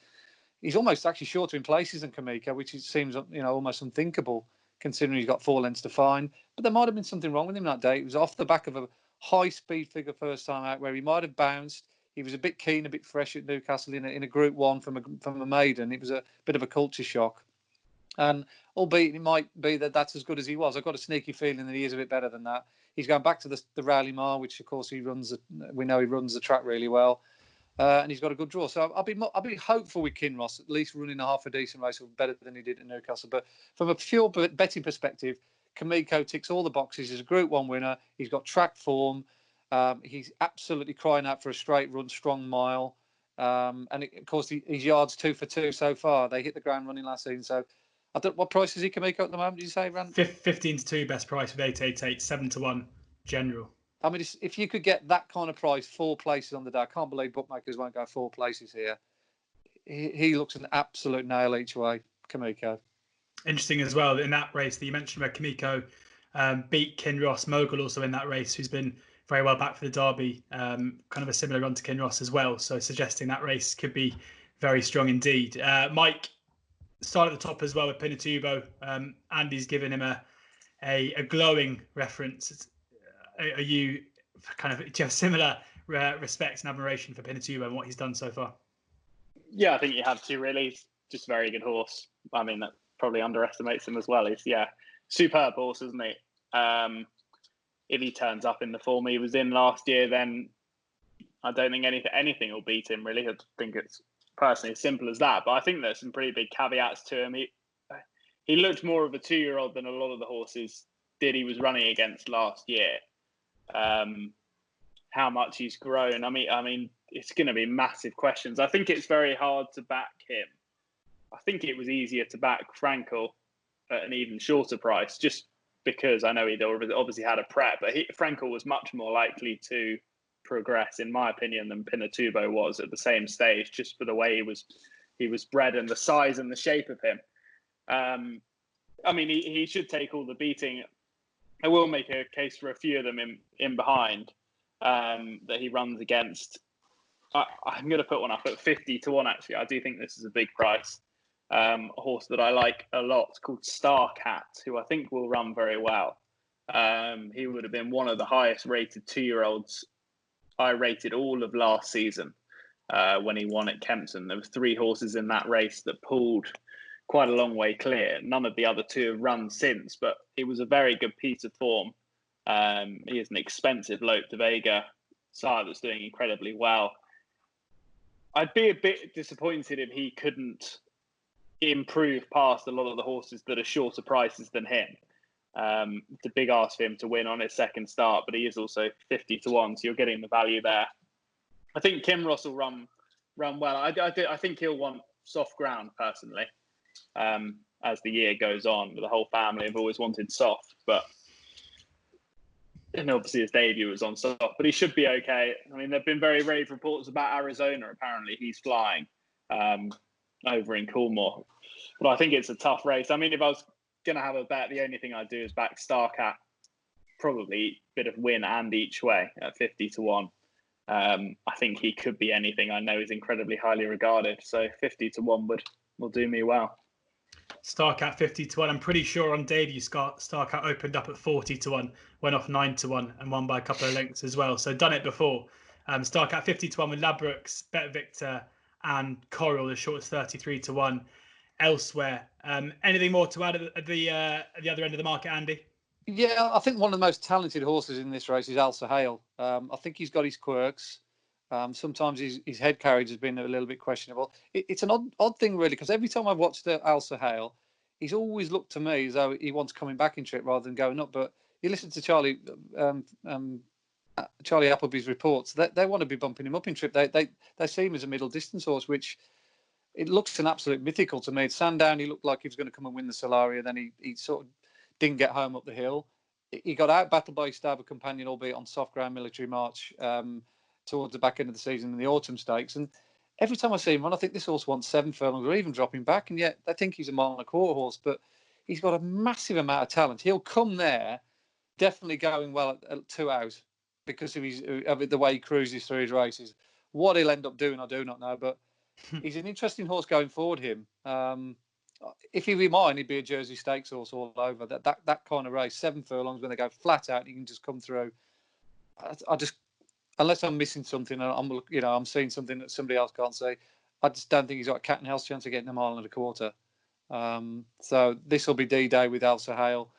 He's almost actually shorter in places than Kamiko, which seems, almost unthinkable, considering he's got 4 lengths to find. But there might have been something wrong with him that day. It was off the back of a high-speed figure first time out where he might have bounced. He was a bit keen, a bit fresh at Newcastle in a Group 1 from a maiden. It was a bit of a culture shock. And albeit it might be that that's as good as he was, I've got a sneaky feeling that he is a bit better than that. He's going back to the Rowley Mile, which of course we know he runs the track really well. And he's got a good draw. So I'll be hopeful with Kinross, at least running a half a decent race, better than he did at Newcastle. But from a pure betting perspective, Kamiko ticks all the boxes. He's a Group 1 winner. He's got track form. He's absolutely crying out for a straight run, strong mile. And of course, his yards 2 for 2 so far. They hit the ground running last season. So what price is he, Kamiko, at the moment, did you say, Rand? 15-2 best price with 888, 7-1 general. I mean, if you could get that kind of price, 4 places on the day, I can't believe bookmakers won't go 4 places here. He looks an absolute nail each way, Kamiko. Interesting as well, in that race that you mentioned where Kamiko beat Kinross, Mogul also in that race, who's been very well back for the Derby, kind of a similar run to Kinross as well. So suggesting that race could be very strong indeed. Mike, start at the top as well with Pinatubo. Andy's given him a glowing reference. Are you do you have similar respect and admiration for Pinatubo and what he's done so far? Yeah, I think you have to, really. He's just a very good horse. I mean, that probably underestimates him as well. He's, superb horse, isn't he? If he turns up in the form he was in last year, then I don't think anything will beat him, really. I think it's personally as simple as that. But I think there's some pretty big caveats to him. He looked more of a 2-year-old than a lot of the horses he was running against last year. How much he's grown. I mean, it's going to be massive questions. I think it's very hard to back him. I think it was easier to back Frankel at an even shorter price, just because I know he'd obviously had a prep, but Frankel was much more likely to progress, in my opinion, than Pinatubo was at the same stage, just for the way he was bred and the size and the shape of him. I mean, he should take all the beating. I will make a case for a few of them in behind that he runs against. I'm going to put one up at 50-1, actually. I do think this is a big price. A horse that I like a lot called Star Cat, who I think will run very well. He would have been one of the highest rated 2-year-olds I rated all of last season when he won at Kempton. There was 3 horses in that race that pulled quite a long way clear. None of the other 2 have run since, but it was a very good piece of form. He is an expensive Lope de Vega sire that's doing incredibly well. I'd be a bit disappointed if he couldn't improve past a lot of the horses that are shorter prices than him. It's a big ask for him to win on his second start, but he is also 50-1, so you're getting the value there. I think Kinross will run well. I think he'll want soft ground, personally, as the year goes on. The whole family have always wanted soft, but And obviously his debut was on soft, but he should be okay. I mean, there've been very rave reports about Arizona. Apparently, he's flying over in Coolmore. But I think it's a tough race. I mean, if I was going to have a bet, the only thing I'd do is back Starcat, probably a bit of win and each way at 50-1. I think he could be anything. I know he's incredibly highly regarded. So 50-1 will do me well. Starcat 50-1. I'm pretty sure on debut, Starcat opened up at 40-1, went off 9-1, and won by a couple of lengths as well. So done it before. Starcat 50-1 with Ladbrokes, Bet Victor, and Coral as short as 33-1. Elsewhere, anything more to add at the other end of the market, Andy? Yeah, I think one of the most talented horses in this race is Alsa Hale. I think he's got his quirks. Sometimes his head carriage has been a little bit questionable. It's an odd thing, really, because every time I've watched Alsa Hale, he's always looked to me as though he wants coming back in trip rather than going up. But you listen to Charlie Appleby's reports, they want to be bumping him up in trip. They see him as a middle distance horse, which it looks an absolute mythical to me. At Sandown, he looked like he was going to come and win the Solaria. Then he sort of didn't get home up the hill. He got out battled by his stable companion, albeit on soft ground, Military March, towards the back end of the season in the Autumn Stakes. And every time I see him run, I think this horse wants 7 furlongs or even dropping back. And yet they think he's a 1.25 mile horse, but he's got a massive amount of talent. He'll come there definitely going well at 2 hours because of the way he cruises through his races. What he'll end up doing, I do not know, but he's an interesting horse going forward, him. If he were mine, he'd be a Jersey Stakes horse all over. That kind of race, 7 furlongs, when they go flat out, you can just come through. I just, unless I'm missing something, I'm seeing something that somebody else can't see. I just don't think he's got a cat and house chance of getting 1.25 miles. So this will be D-Day with Alsa Hale,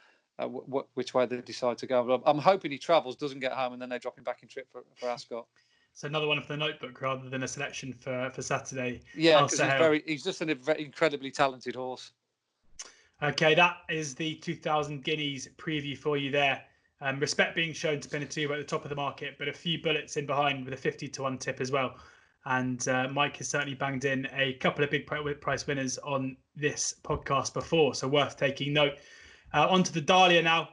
which way they decide to go. But I'm hoping he travels, doesn't get home, and then they drop him back in trip for Ascot. So another one for the notebook rather than a selection for Saturday. Yeah, because he's just a very incredibly talented horse. Okay, that is the 2000 Guineas preview for you there. Respect being shown to Pinatubo at the top of the market, but a few bullets in behind with a 50-1 tip as well. And Mike has certainly banged in a couple of big price winners on this podcast before, so worth taking note. On to the Dahlia now.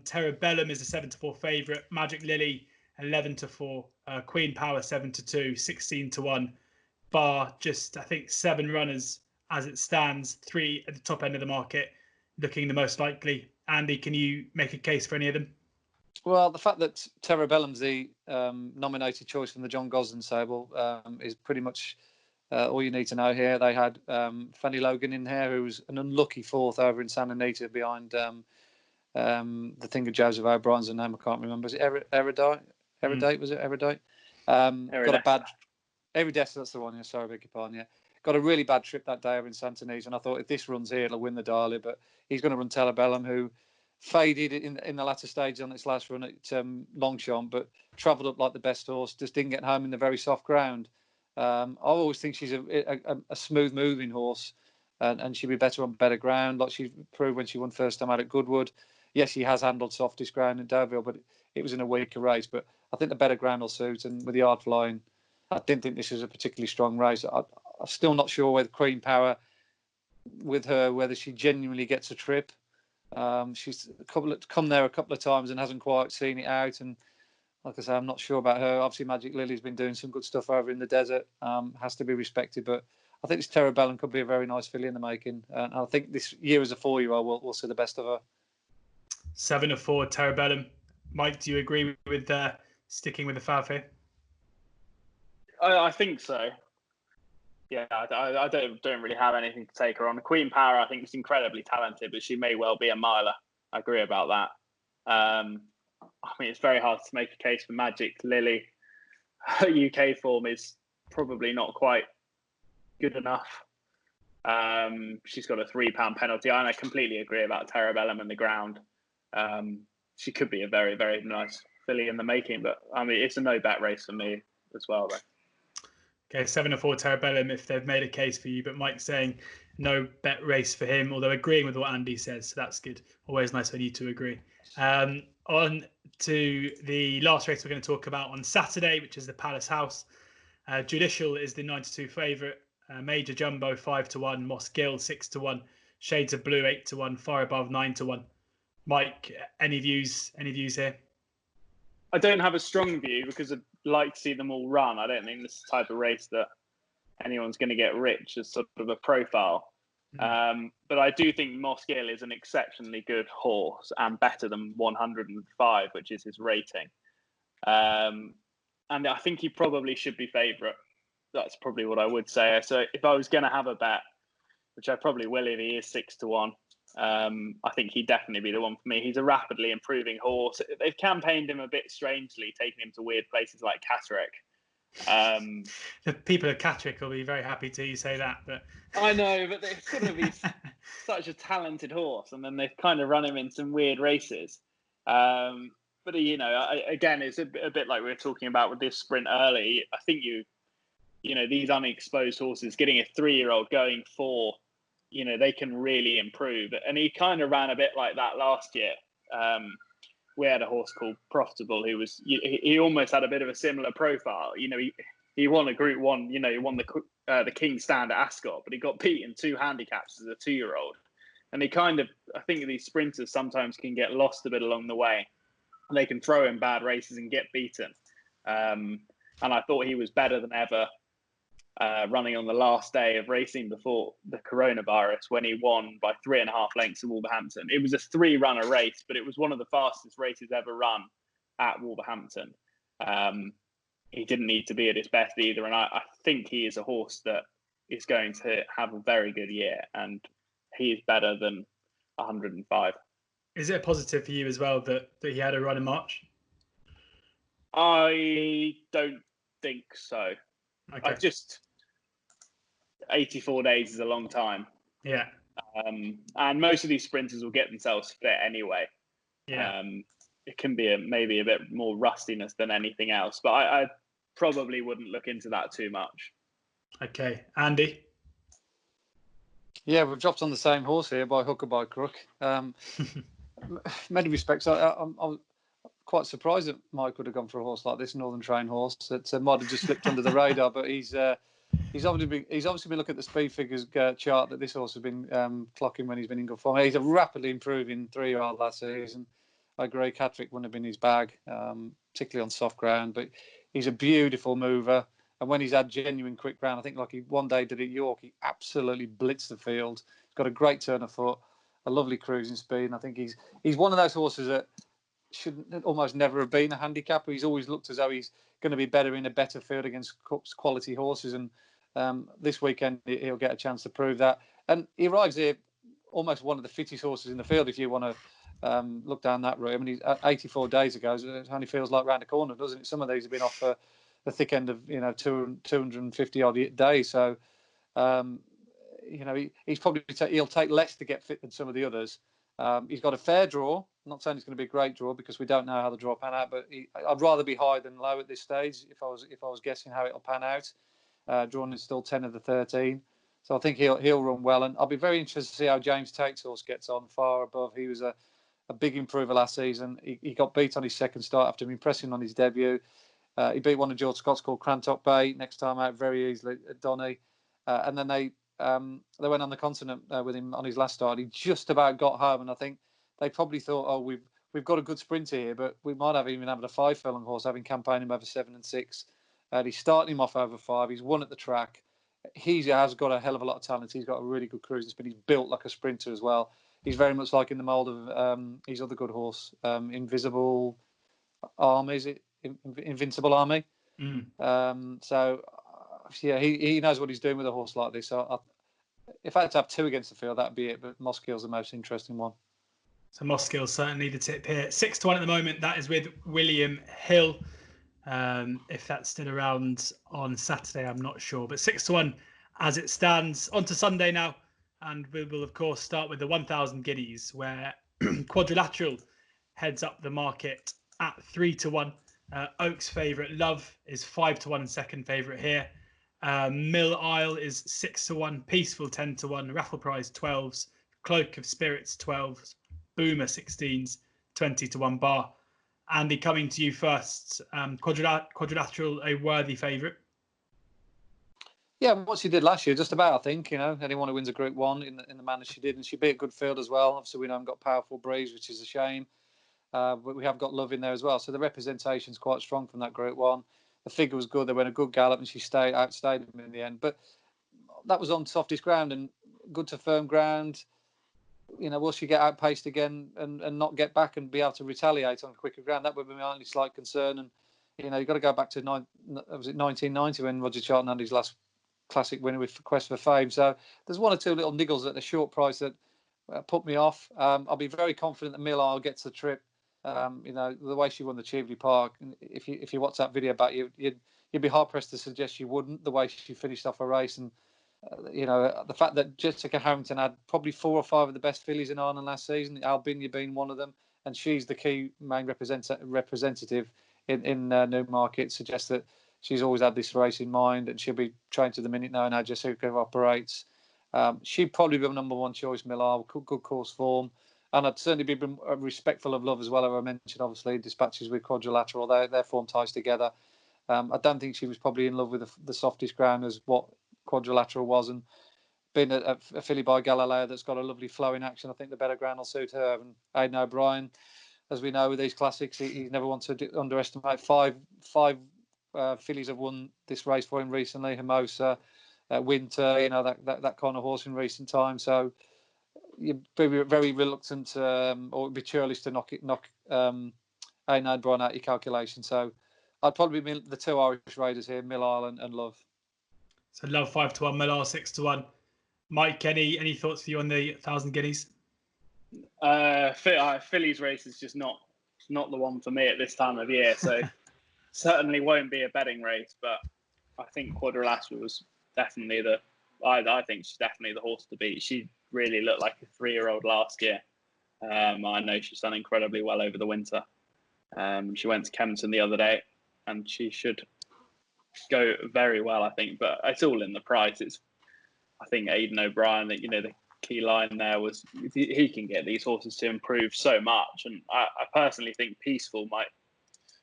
Terra Bellum is a 7-4 favourite. Magic Lily 11-4. Queen Power 7-2. 16-1. Bar just, I think, 7 runners as it stands. 3 at the top end of the market, looking the most likely. Andy, can you make a case for any of them? Well, the fact that Terra Bellum's the nominated choice from the John Gosden stable is pretty much all you need to know here. They had Fanny Logan in here, who was an unlucky 4th over in Santa Anita behind the thing of Joseph O'Brien's name. I can't remember. Is it Erudite? Was it Erudite? Got a bad... Erudite, that's the one. Yeah, sorry, beg your pardon. Yeah. Got a really bad trip that day over in Santa Anita, and I thought if this runs here, it'll win the Dahlia. But he's going to run Terra Bellum, who faded in the latter stage on its last run at Longchamp, but travelled up like the best horse, just didn't get home in the very soft ground. I always think she's a smooth moving horse, and she'd be better on better ground, like she proved when she won first time out at Goodwood. Yes, she has handled softest ground in Deauville, but it was in a weaker race. But I think the better ground will suit, and with the hard flying, I didn't think this was a particularly strong race. I'm still not sure whether Queen Power, with her, whether she genuinely gets a trip. She's come there a couple of times and hasn't quite seen it out. And like I say, I'm not sure about her. Obviously, Magic Lily's been doing some good stuff over in the desert. Has to be respected. But I think this Terra Bellum could be a very nice filly in the making. And I think this year as a 4-year-old, we'll see the best of her. 7-4 Terra Bellum. Mike, do you agree with sticking with the Fav here? I think so. Yeah, I don't really have anything to take her on. Queen Power, I think, is incredibly talented, but she may well be a miler. I agree about that. I mean, it's very hard to make a case for Magic Lily. Her UK form is probably not quite good enough. She's got a £3 penalty. And I completely agree about Terra Bellum and the ground. She could be a very, very nice filly in the making, but I mean, it's a no-bet race for me as well, though. Okay, 7-4 Terra Bellum if they've made a case for you, but Mike's saying no bet race for him, although agreeing with what Andy says, so that's good. Always nice when you two agree. On to the last race we're going to talk about on Saturday, which is the Palace House. Judicial is the 92 favourite. Major Jumbo 5-1. Moss Gill 6-1. Shades of Blue 8-1. Far Above 9-1. Mike, any views here? I don't have a strong view because I'd like to see them all run. I don't think this is the type of race that anyone's going to get rich as sort of a profile. But I do think Mosgiel is an exceptionally good horse and better than 105, which is his rating. And I think he probably should be favourite. That's probably what I would say. So if I was going to have a bet, which I probably will if he is 6-1, I think he'd definitely be the one for me. He's a rapidly improving horse. They've campaigned him a bit strangely, taking him to weird places like Catterick. The people of Catterick will be very happy to hear you say that. But I know, but they're sort of he's such a talented horse, and then they've kind of run him in some weird races. But again, it's a bit like we were talking about with this sprint early. I think these unexposed horses, getting a 3-year-old going for, they can really improve. And he kind of ran a bit like that last year. We had a horse called Profitable who was, he almost had a bit of a similar profile. He won a Group 1, he won the King's Stand at Ascot, but he got beat in 2 handicaps as a 2-year-old. And I think these sprinters sometimes can get lost a bit along the way. They can throw in bad races and get beaten. And I thought he was better than ever running on the last day of racing before the coronavirus when he won by 3.5 lengths at Wolverhampton. It was a 3-runner race, but it was one of the fastest races ever run at Wolverhampton. He didn't need to be at his best either. And I think he is a horse that is going to have a very good year. And he is better than 105. Is it a positive for you as well that he had a run in March? I don't think so. Okay. 84 days is a long time. Yeah. And most of these sprinters will get themselves fit anyway. Yeah. It can be maybe a bit more rustiness than anything else, but I probably wouldn't look into that too much. Okay. Andy? Yeah, we've dropped on the same horse here by hook or by crook. Many respects, I'm quite surprised that Mike would have gone for a horse like this, Northern Train horse, that might have just slipped under the radar. But he's obviously been looking at the speed figures chart that this horse has been clocking when he's been in good form. He's a rapidly improving 3-year-old last season. I agree, Catterick wouldn't have been his bag, particularly on soft ground. But he's a beautiful mover. And when he's had genuine quick ground, I think like he one day did at York, he absolutely blitzed the field. He's got a great turn of foot, a lovely cruising speed. And I think he's one of those horses that should almost never have been a handicapper. He's always looked as though he's going to be better in a better field against quality horses. And this weekend, he'll get a chance to prove that. And he arrives here almost one of the fittest horses in the field, if you want to look down that route. I mean, he's 84 days ago, it only feels like round the corner, doesn't it? Some of these have been off for the thick end of 250 odd days. So he's probably he'll take less to get fit than some of the others. He's got a fair draw. I'm not saying it's going to be a great draw because we don't know how the draw pan out, but I'd rather be high than low at this stage if I was guessing how it'll pan out. Drawn is still 10 of the 13, so I think he'll run well, and I'll be very interested to see how James Tate's horse gets on, far above. He was a big improver last season. He got beat on his second start after impressing on his debut. He beat one of George Scott's called Crantock Bay next time out very easily at Donny. And then they went on the continent with him on his last start. He just about got home, and I think they probably thought, oh, we've got a good sprinter here, but we might have even having a 5-furlong horse, having campaigned him over 7 and 6. He's starting him off over 5. He's won at the track. He has got a hell of a lot of talent. He's got a really good cruising speed. He's built like a sprinter as well. He's very much like in the mould of his other good horse, Invisible Army. Is it Invincible Army? So yeah, he knows what he's doing with a horse like this. So if I had to have 2 against the field, that'd be it. But Mosgiel's the most interesting one. So Mosgiel's certainly the tip here. 6-1 at the moment. That is with William Hill. If that's still around on Saturday, I'm not sure. But 6-1 as it stands. On to Sunday now. And we will, of course, start with the 1,000 guineas, where Quadrilateral heads up the market at 3-1. Oak's favourite, Love, is 5-1 and second favourite here. Mill Isle is 6-1. Peaceful 10-1. Raffle Prize 12s. Cloak of Spirits 12s. Boomer 16s. 20-1 bar. Andy, coming to you first. Quadrilateral, a worthy favourite. Yeah, what she did last year, just about, I think, anyone who wins a Group 1 in the manner she did, and she beat a good field as well. Obviously, we know I've got Powerful Breeze, which is a shame. But we have got Love in there as well. So the representation's quite strong from that Group 1. The figure was good. They went a good gallop and she outstayed him in the end. But that was on softest ground and good to firm ground. Will she get outpaced again and not get back and be able to retaliate on quicker ground? That would be my only slight concern. And, you've got to go back to 1990 when Roger Charlton had his last classic winner with Quest for Fame. So there's one or two little niggles at the short price that put me off. I'll be very confident that Mill Isle gets the trip. The way she won the Cheveley Park, and if you watch that video back, you'd be hard pressed to suggest she wouldn't. The way she finished off a race, and the fact that Jessica Harrington had probably 4 or 5 of the best fillies in Ireland last season, Albinia being one of them, and she's the key main representative in Newmarket, suggests that she's always had this race in mind, and she'll be trained to the minute knowing how Jessica operates. She'd probably be number one choice, Mill Isle, good course form. And I'd certainly be respectful of Love as well. As I mentioned, obviously, dispatches with Quadrilateral. Their form ties together. I don't think she was probably in love with the softest ground as what Quadrilateral was. And being a filly by Galileo that's got a lovely flowing action, I think the better ground will suit her. And Aidan O'Brien, as we know with these classics, he never wants to underestimate. Five fillies have won this race for him recently. Hermosa, Winter, that kind of horse in recent times. So you'd be very reluctant or be churlish to knock Aidan O'Brien out your calculation. So I'd probably be the 2 Irish raiders here, Mill Isle and Love. So Love 5-1, Mill Isle 6-1. Mike, any thoughts for you on the 1,000 guineas? Phillies race is just not the one for me at this time of year. So certainly won't be a betting race. But I think Quadrilateral was definitely I think she's definitely the horse to beat. She really looked like a 3-year-old last year. I know she's done incredibly well over the winter. She went to Kempton the other day, and she should go very well, I think. But it's all in the price. I think Aidan O'Brien, that the key line there was he can get these horses to improve so much, and I personally think Peaceful might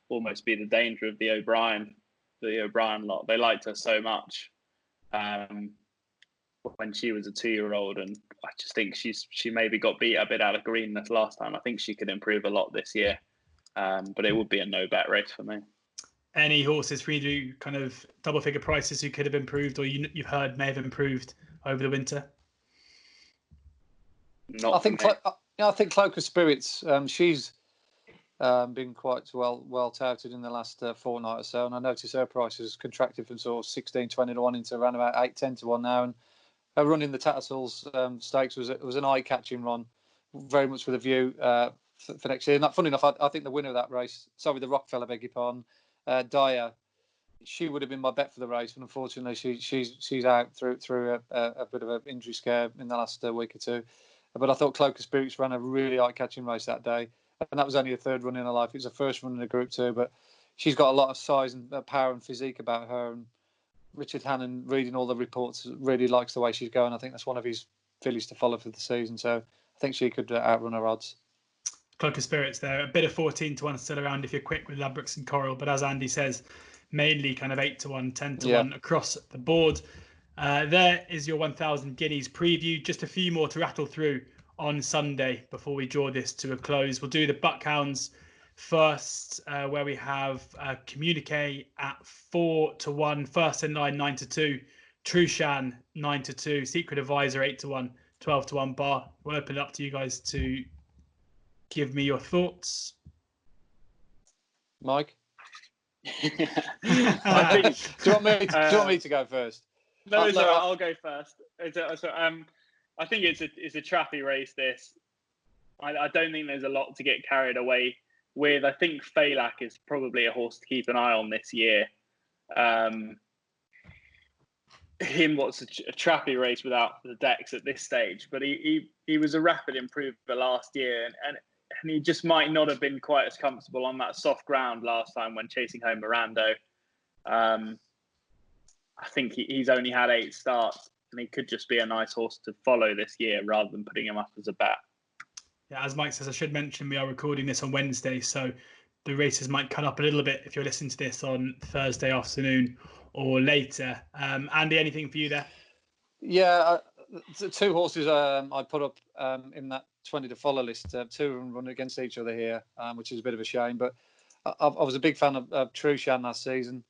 almost be the danger of the O'Brien lot. They liked her so much when she was a 2-year-old, and I just think she maybe got beat a bit out of greenness last time. I think she could improve a lot this year, but it would be a no bet race for me. Any horses for you kind of double figure prices who could have improved, or you've heard may have improved over the winter? I think Cloak of Spirits. She's been quite well touted in the last fortnight or so, and I noticed her price has contracted from sort of 16, 20 to 1 into around about 8, 10 to 1 now. And her run in the Tattersalls Stakes was an eye-catching run, very much with a view for next year. And funny enough, I think the winner of that race, the Rockefeller, beg your pardon, Dyer, she would have been my bet for the race, but unfortunately she's out through a bit of an injury scare in the last week or two. But I thought Cloak of Spirits ran a really eye-catching race that day, and that was only her 3rd run in her life. It was her 1st run in a Group 2, but she's got a lot of size and power and physique about her. And Richard Hannon, reading all the reports, really likes the way she's going. I think that's one of his fillies to follow for the season. So I think she could outrun her odds. Cloak of Spirits there, a bit of 14 to 1 still around if you're quick with Ladbrokes and Coral, but as Andy says, mainly kind of 8 to 1, 10 to 1 across the board. There is your 1,000 guineas preview. Just a few more to rattle through on Sunday before we draw this to a close. We'll do the Buckhounds first, where we have Communique at 4 to 1, First in Line 9 to 2, Trushan 9 to 2, Secret Advisor 8 to 1, 12 to 1 bar. We'll open it up to you guys to give me your thoughts. Mike? Do you want me to go first? No, I'll go first. I think it's a trappy race, this. I don't think there's a lot to get carried away with. I think Falak is probably a horse to keep an eye on this year. What's a trappy race without the decks at this stage, but he was a rapid improver last year, and he just might not have been quite as comfortable on that soft ground last time when chasing home Mirando. I think he's only had 8 starts, and he could just be a nice horse to follow this year rather than putting him up as a bet. Yeah, as Mike says, I should mention we are recording this on Wednesday, so the races might cut up a little bit if you're listening to this on Thursday afternoon or later. Andy, anything for you there? Yeah, the two horses I put up in that 20 to follow list, two of them run against each other here, which is a bit of a shame. But I was a big fan of Trushan last season.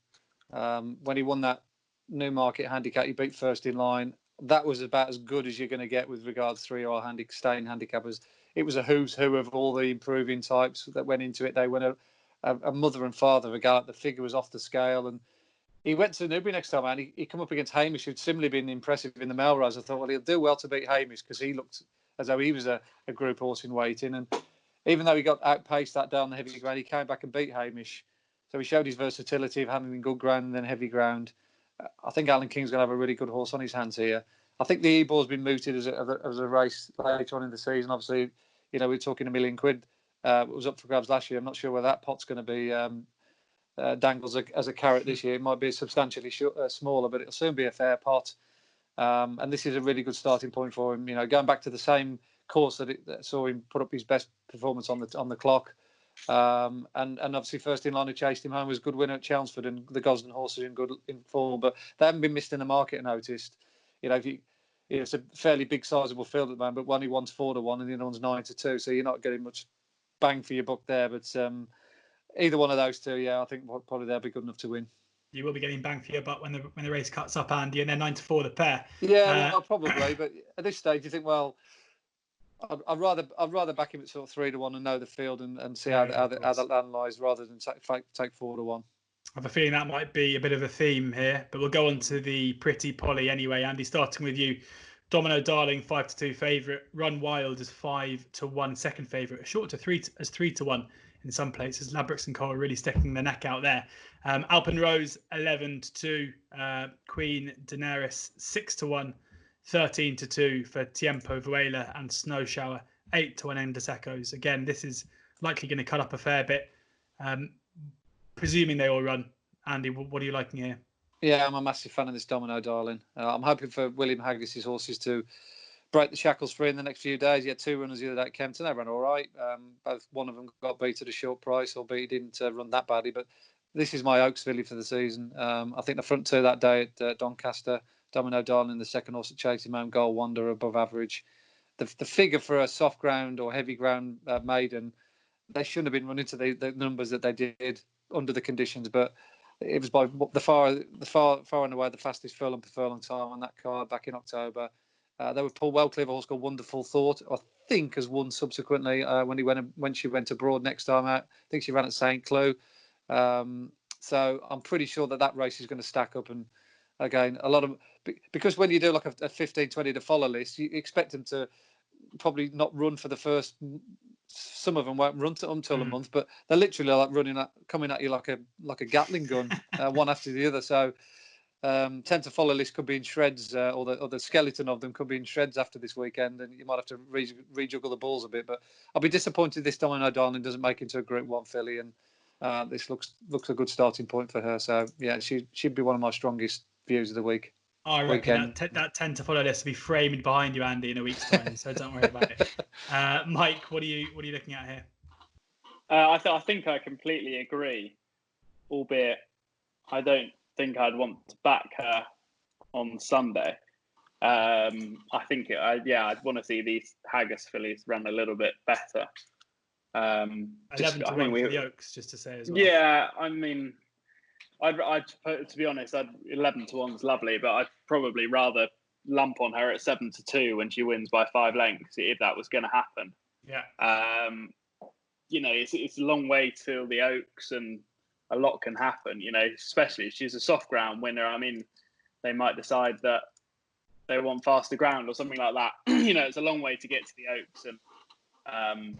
When he won that Newmarket handicap, he beat First in Line. That was about as good as you're going to get with regards to 3-year-old staying handicappers. It was a who's who of all the improving types that went into it. They went a mother and father of a gallop. The figure was off the scale, and he went to Newbury next time, and he come up against Hamish, who'd similarly been impressive in the Melrose. I thought, well, he'll do well to beat Hamish because he looked as though he was a group horse in waiting. And even though he got outpaced that down the heavy ground, he came back and beat Hamish. So he showed his versatility of handling good ground and then heavy ground. I think Alan King's going to have a really good horse on his hands here. I think the E-Ball's been mooted as a race later on in the season. Obviously, we're talking £1 million. It was up for grabs last year. I'm not sure where that pot's going to be dangles as a carrot this year. It might be substantially smaller, but it'll soon be a fair pot. And this is a really good starting point for him. Going back to the same course that saw him put up his best performance on the clock. And obviously First in Line, who chased him home, was a good winner at Chelmsford, and the Gosden horses in form, but they haven't been missed in the market. I noticed, it's a fairly big, sizable field at the moment, but one he wants 4-1 and the other one's 9-2, so you're not getting much bang for your buck there. But either one of those two, I think probably they'll be good enough to win. You will be getting bang for your buck when the race cuts up, Andy, and then 9-4 the pair. Yeah, well, probably, but at this stage, you think, well, I'd rather back him at sort of 3-1 and know the field and see how that land lies rather than take 4-1. I have a feeling that might be a bit of a theme here, but we'll go on to the Pretty Polly anyway. Andy, starting with you. Domino Darling, 5-2 favourite. Run Wild is 5-1 second favourite. Short to 3-1 in some places. Labrix and Cole are really sticking their neck out there. Alpen Rose, 11-2. Queen Daenerys, 6-1. 13-2 for Tiempo Vuela, and Snow Shower, 8-1 Endless Echoes. Again, this is likely going to cut up a fair bit. Presuming they all run. Andy, what are you liking here? Yeah, I'm a massive fan of this Domino Darling. I'm hoping for William Haggis' horses to break the shackles free in the next few days. He had two runners the other day at Kempton. They ran all right. Both one of them got beat at a short price, albeit he didn't run that badly. But this is my Oaks filly for the season. I think the front two that day at Doncaster, Domino Darling, the second horse at Chasing Home, Gold Wonder, above average. The figure for a soft ground or heavy ground maiden, they shouldn't have been running to the numbers that they did under the conditions, but it was by the far and away the fastest furlong per furlong time on that card back in October. They were Paul Wellcliffe, a horse called Wonderful Thought, I think has won subsequently when she went abroad next time out. I think she ran at St. Cloud. So I'm pretty sure that race is going to stack up. And again, a lot of, because when you do like a 15-20 to follow list, you expect them to probably not run for the first. Some of them won't run until a month, but they're literally like coming at you like a Gatling gun, one after the other. So 10 to follow list could be in shreds, or the skeleton of them could be in shreds after this weekend, and you might have to rejuggle the balls a bit. But I'll be disappointed this Domino Darling doesn't make into a Group 1 filly, and this looks a good starting point for her. So yeah, she'd be one of my strongest views of the week. I reckon that 10 to follow list will be framed behind you, Andy, in a week's time. So don't worry about it. Mike, what are you looking at here? I think I completely agree, albeit I don't think I'd want to back her on Sunday. I think I'd want to see these Haggis fillies run a little bit better. 11 to 1 for the Oaks, just to say as well. Yeah, I mean, to be honest, 11 to 1's lovely, but I'd probably rather lump on her at 7-2 when she wins by 5 lengths if that was going to happen. Yeah. It's a long way till the Oaks, and a lot can happen. Especially if she's a soft ground winner. I mean, they might decide that they want faster ground or something like that. It's a long way to get to the Oaks, and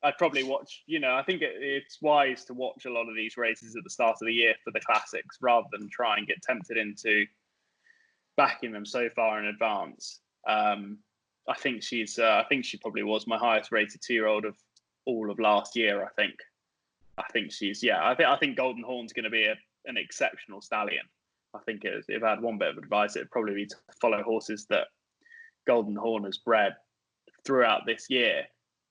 I'd probably watch. I think it's wise to watch a lot of these races at the start of the year for the classics, rather than try and get tempted into backing them so far in advance. I think she probably was my highest rated 2-year-old of all of last year. I think Golden Horn's going to be an exceptional stallion. I think if I had one bit of advice, it'd probably be to follow horses that Golden Horn has bred throughout this year.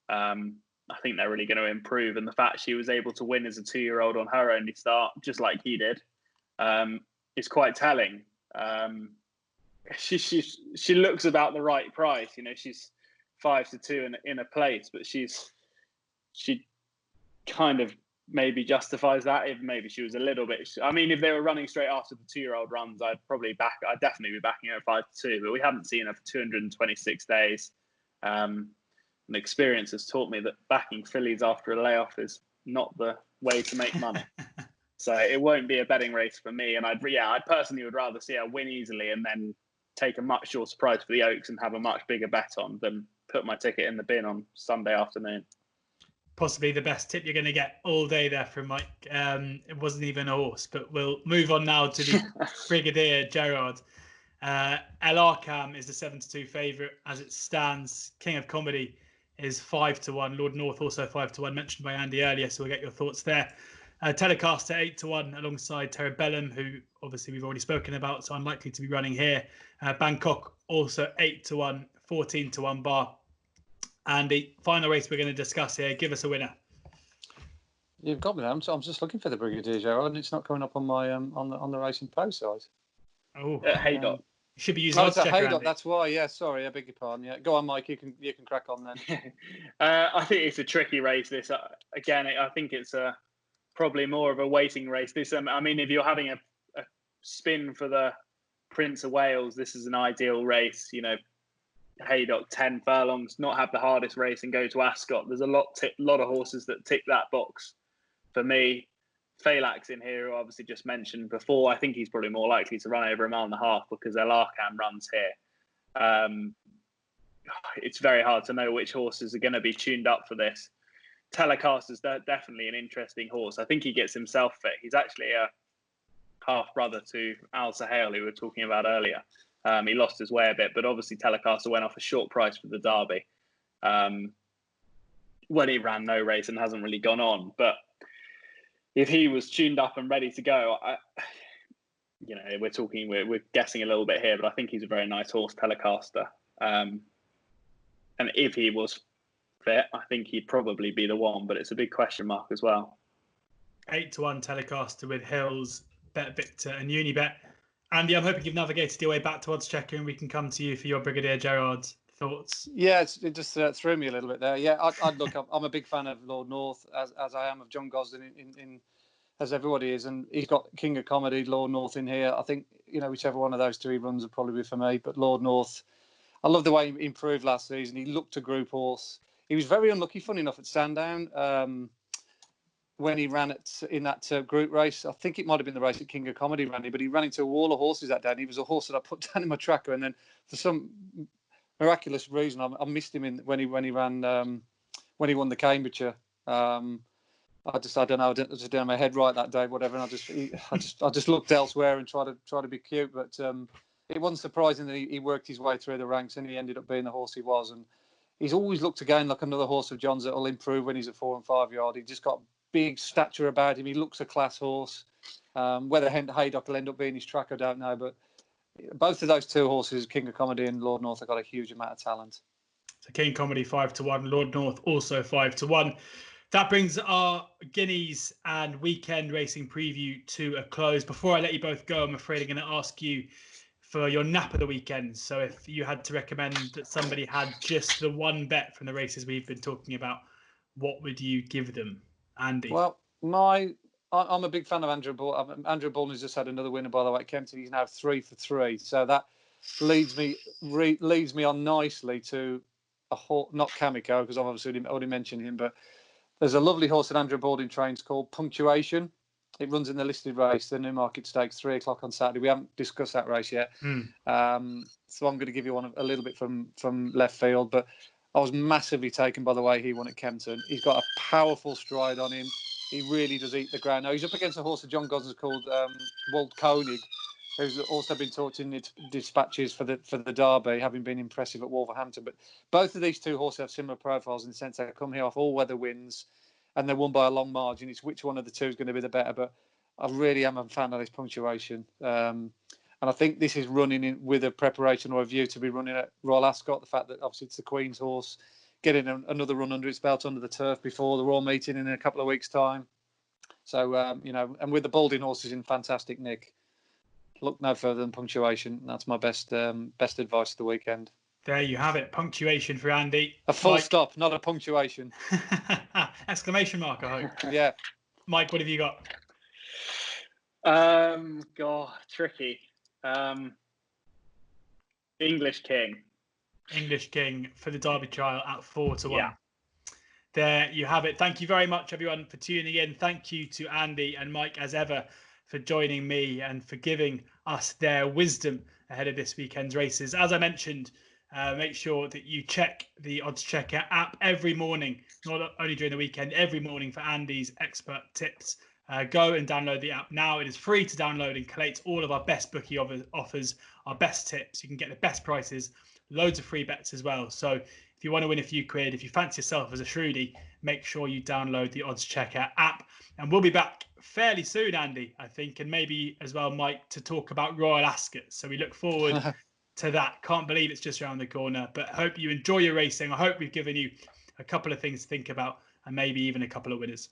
I think they're really going to improve, and the fact she was able to win as a 2-year-old on her only start, just like he did, is quite telling. she looks about the right price. You know, she's 5-2 in a place, but she kind of maybe justifies that. If maybe she was a little bit. I mean, if they were running straight after the 2-year-old runs, I'd definitely be backing her at 5-2. But we haven't seen her for 226 days. And experience has taught me that backing fillies after a layoff is not the way to make money. So it won't be a betting race for me. And I personally would rather see her win easily and then take a much shorter price for the Oaks and have a much bigger bet on than put my ticket in the bin on Sunday afternoon. Possibly the best tip you're going to get all day there from Mike. It wasn't even a horse, but we'll move on now to the Brigadier Gerard. El Arkham is the 7-2 favourite as it stands. King of Comedy is 5-1. Lord North also 5-1, mentioned by Andy earlier, so we'll get your thoughts there. Telecaster 8-1 alongside Terabellum, who obviously we've already spoken about, so unlikely to be running here. Bangkok also 8-1, 14-1 bar. And the final race we're going to discuss here, give us a winner. You've got me there. I'm just looking for the Brigadier Gerard, and it's not coming up on my on the Racing Post side. Oh, Haydock. You should be using Oddschecker, Haydock. That's why. Yeah, sorry, I beg your pardon. Yeah, go on, Mike. You can crack on then. I think it's a tricky race. This again, I think it's probably more of a waiting race. This, I mean, if you're having a spin for the Prince of Wales, this is an ideal race. You know, Haydock 10 furlongs, not have the hardest race and go to Ascot. There's a lot of horses that tick that box for me. Phalanx in here, who obviously just mentioned before, I think he's probably more likely to run over 1.5 miles because El Arkham runs here. It's very hard to know which horses are going to be tuned up for this. Telecaster's definitely an interesting horse. I think he gets himself fit. He's actually a half brother to Al Sahel, who we were talking about earlier. He lost his way a bit, but obviously Telecaster went off a short price for the Derby when he ran no race and hasn't really gone on. But if he was tuned up and ready to go, we're guessing a little bit here, but I think he's a very nice horse, Telecaster. And if he was fit, I think he'd probably be the one, but it's a big question mark as well. 8-1 Telecaster with Hills, Bet Victor and Unibet. Andy, I'm hoping you've navigated your way back to Oddschecker and we can come to you for your Brigadier Gerard thoughts. Yeah, it just threw me a little bit there. Yeah, I'd look. I'm a big fan of Lord North, as I am of John Gosden, in as everybody is, and he's got King of Comedy, Lord North in here. I think whichever one of those two he runs would probably be for me. But Lord North, I love the way he improved last season. He looked a group horse. He was very unlucky, funny enough, at Sandown. When he ran in that group race, I think it might have been the race at King of Comedy, Randy, but he ran into a wall of horses that day. And he was a horse that I put down in my tracker, and then for some miraculous reason, I missed him when he ran when he won the Cambridgeshire. I don't know. I didn't have my head right that day, whatever. And I just looked elsewhere and tried to be cute, but it wasn't surprising that he worked his way through the ranks and he ended up being the horse he was. And he's always looked again like another horse of John's that will improve when he's at 4 and 5 yard. He just got big stature about him. He looks a class horse. Whether Haydock will end up being his track, I don't know. But both of those two horses, King of Comedy and Lord North, have got a huge amount of talent. So King Comedy 5-1, Lord North also 5-1. That brings our Guineas and weekend racing preview to a close. Before I let you both go, I'm afraid I'm going to ask you for your nap of the weekend. So if you had to recommend that somebody had just the one bet from the races we've been talking about, what would you give them, Andy? Well, I'm a big fan of Andrew Bull. Andrew Bull has just had another winner, by the way, at Kempton. He's now 3 for 3. So that leads me on nicely to a horse, not Kamiko, because I've obviously already mentioned him, but there's a lovely horse that Andrew Balding trains called Punctuation. It runs in the listed race, the Newmarket Stakes, 3 o'clock on Saturday. We haven't discussed that race yet. So I'm going to give you one a little bit from left field, but I was massively taken by the way he won at Kempton. He's got a powerful stride on him. He really does eat the ground. Now, he's up against a horse that John Gosden's called Walt Koenig, who's also been talked in dispatches for the Derby, having been impressive at Wolverhampton. But both of these two horses have similar profiles in the sense they come here off all-weather wins, and they're won by a long margin. It's which one of the two is going to be the better. But I really am a fan of this Punctuation. And I think this is running in with a preparation or a view to be running at Royal Ascot. The fact that obviously it's the Queen's horse, getting another run under its belt under the turf before the Royal Meeting in a couple of weeks' time. So, and with the Balding horses in fantastic nick. look no further than punctuation. That's my best advice of the weekend. There you have it. Punctuation for Andy. A full Mike. stop, not a punctuation. Exclamation mark, I hope. Yeah. Mike, what have you got? God, tricky. English King. English King for the Derby trial at 4-1. Yeah. There you have it. Thank you very much, everyone, for tuning in. Thank you to Andy and Mike, as ever, for joining me and for giving us their wisdom ahead of this weekend's races. As I mentioned, make sure that you check the Oddschecker app every morning, not only during the weekend, every morning for Andy's expert tips. Go and download the app now. It is free to download and collate all of our best bookie offers, our best tips. You can get the best prices, loads of free bets as well. So if you want to win a few quid, if you fancy yourself as a shrewdie, make sure you download the Oddschecker app. And we'll be back fairly soon, Andy, I think, and maybe as well, Mike, to talk about Royal Ascot. So we look forward to that. Can't believe it's just around the corner, but hope you enjoy your racing. I hope we've given you a couple of things to think about and maybe even a couple of winners.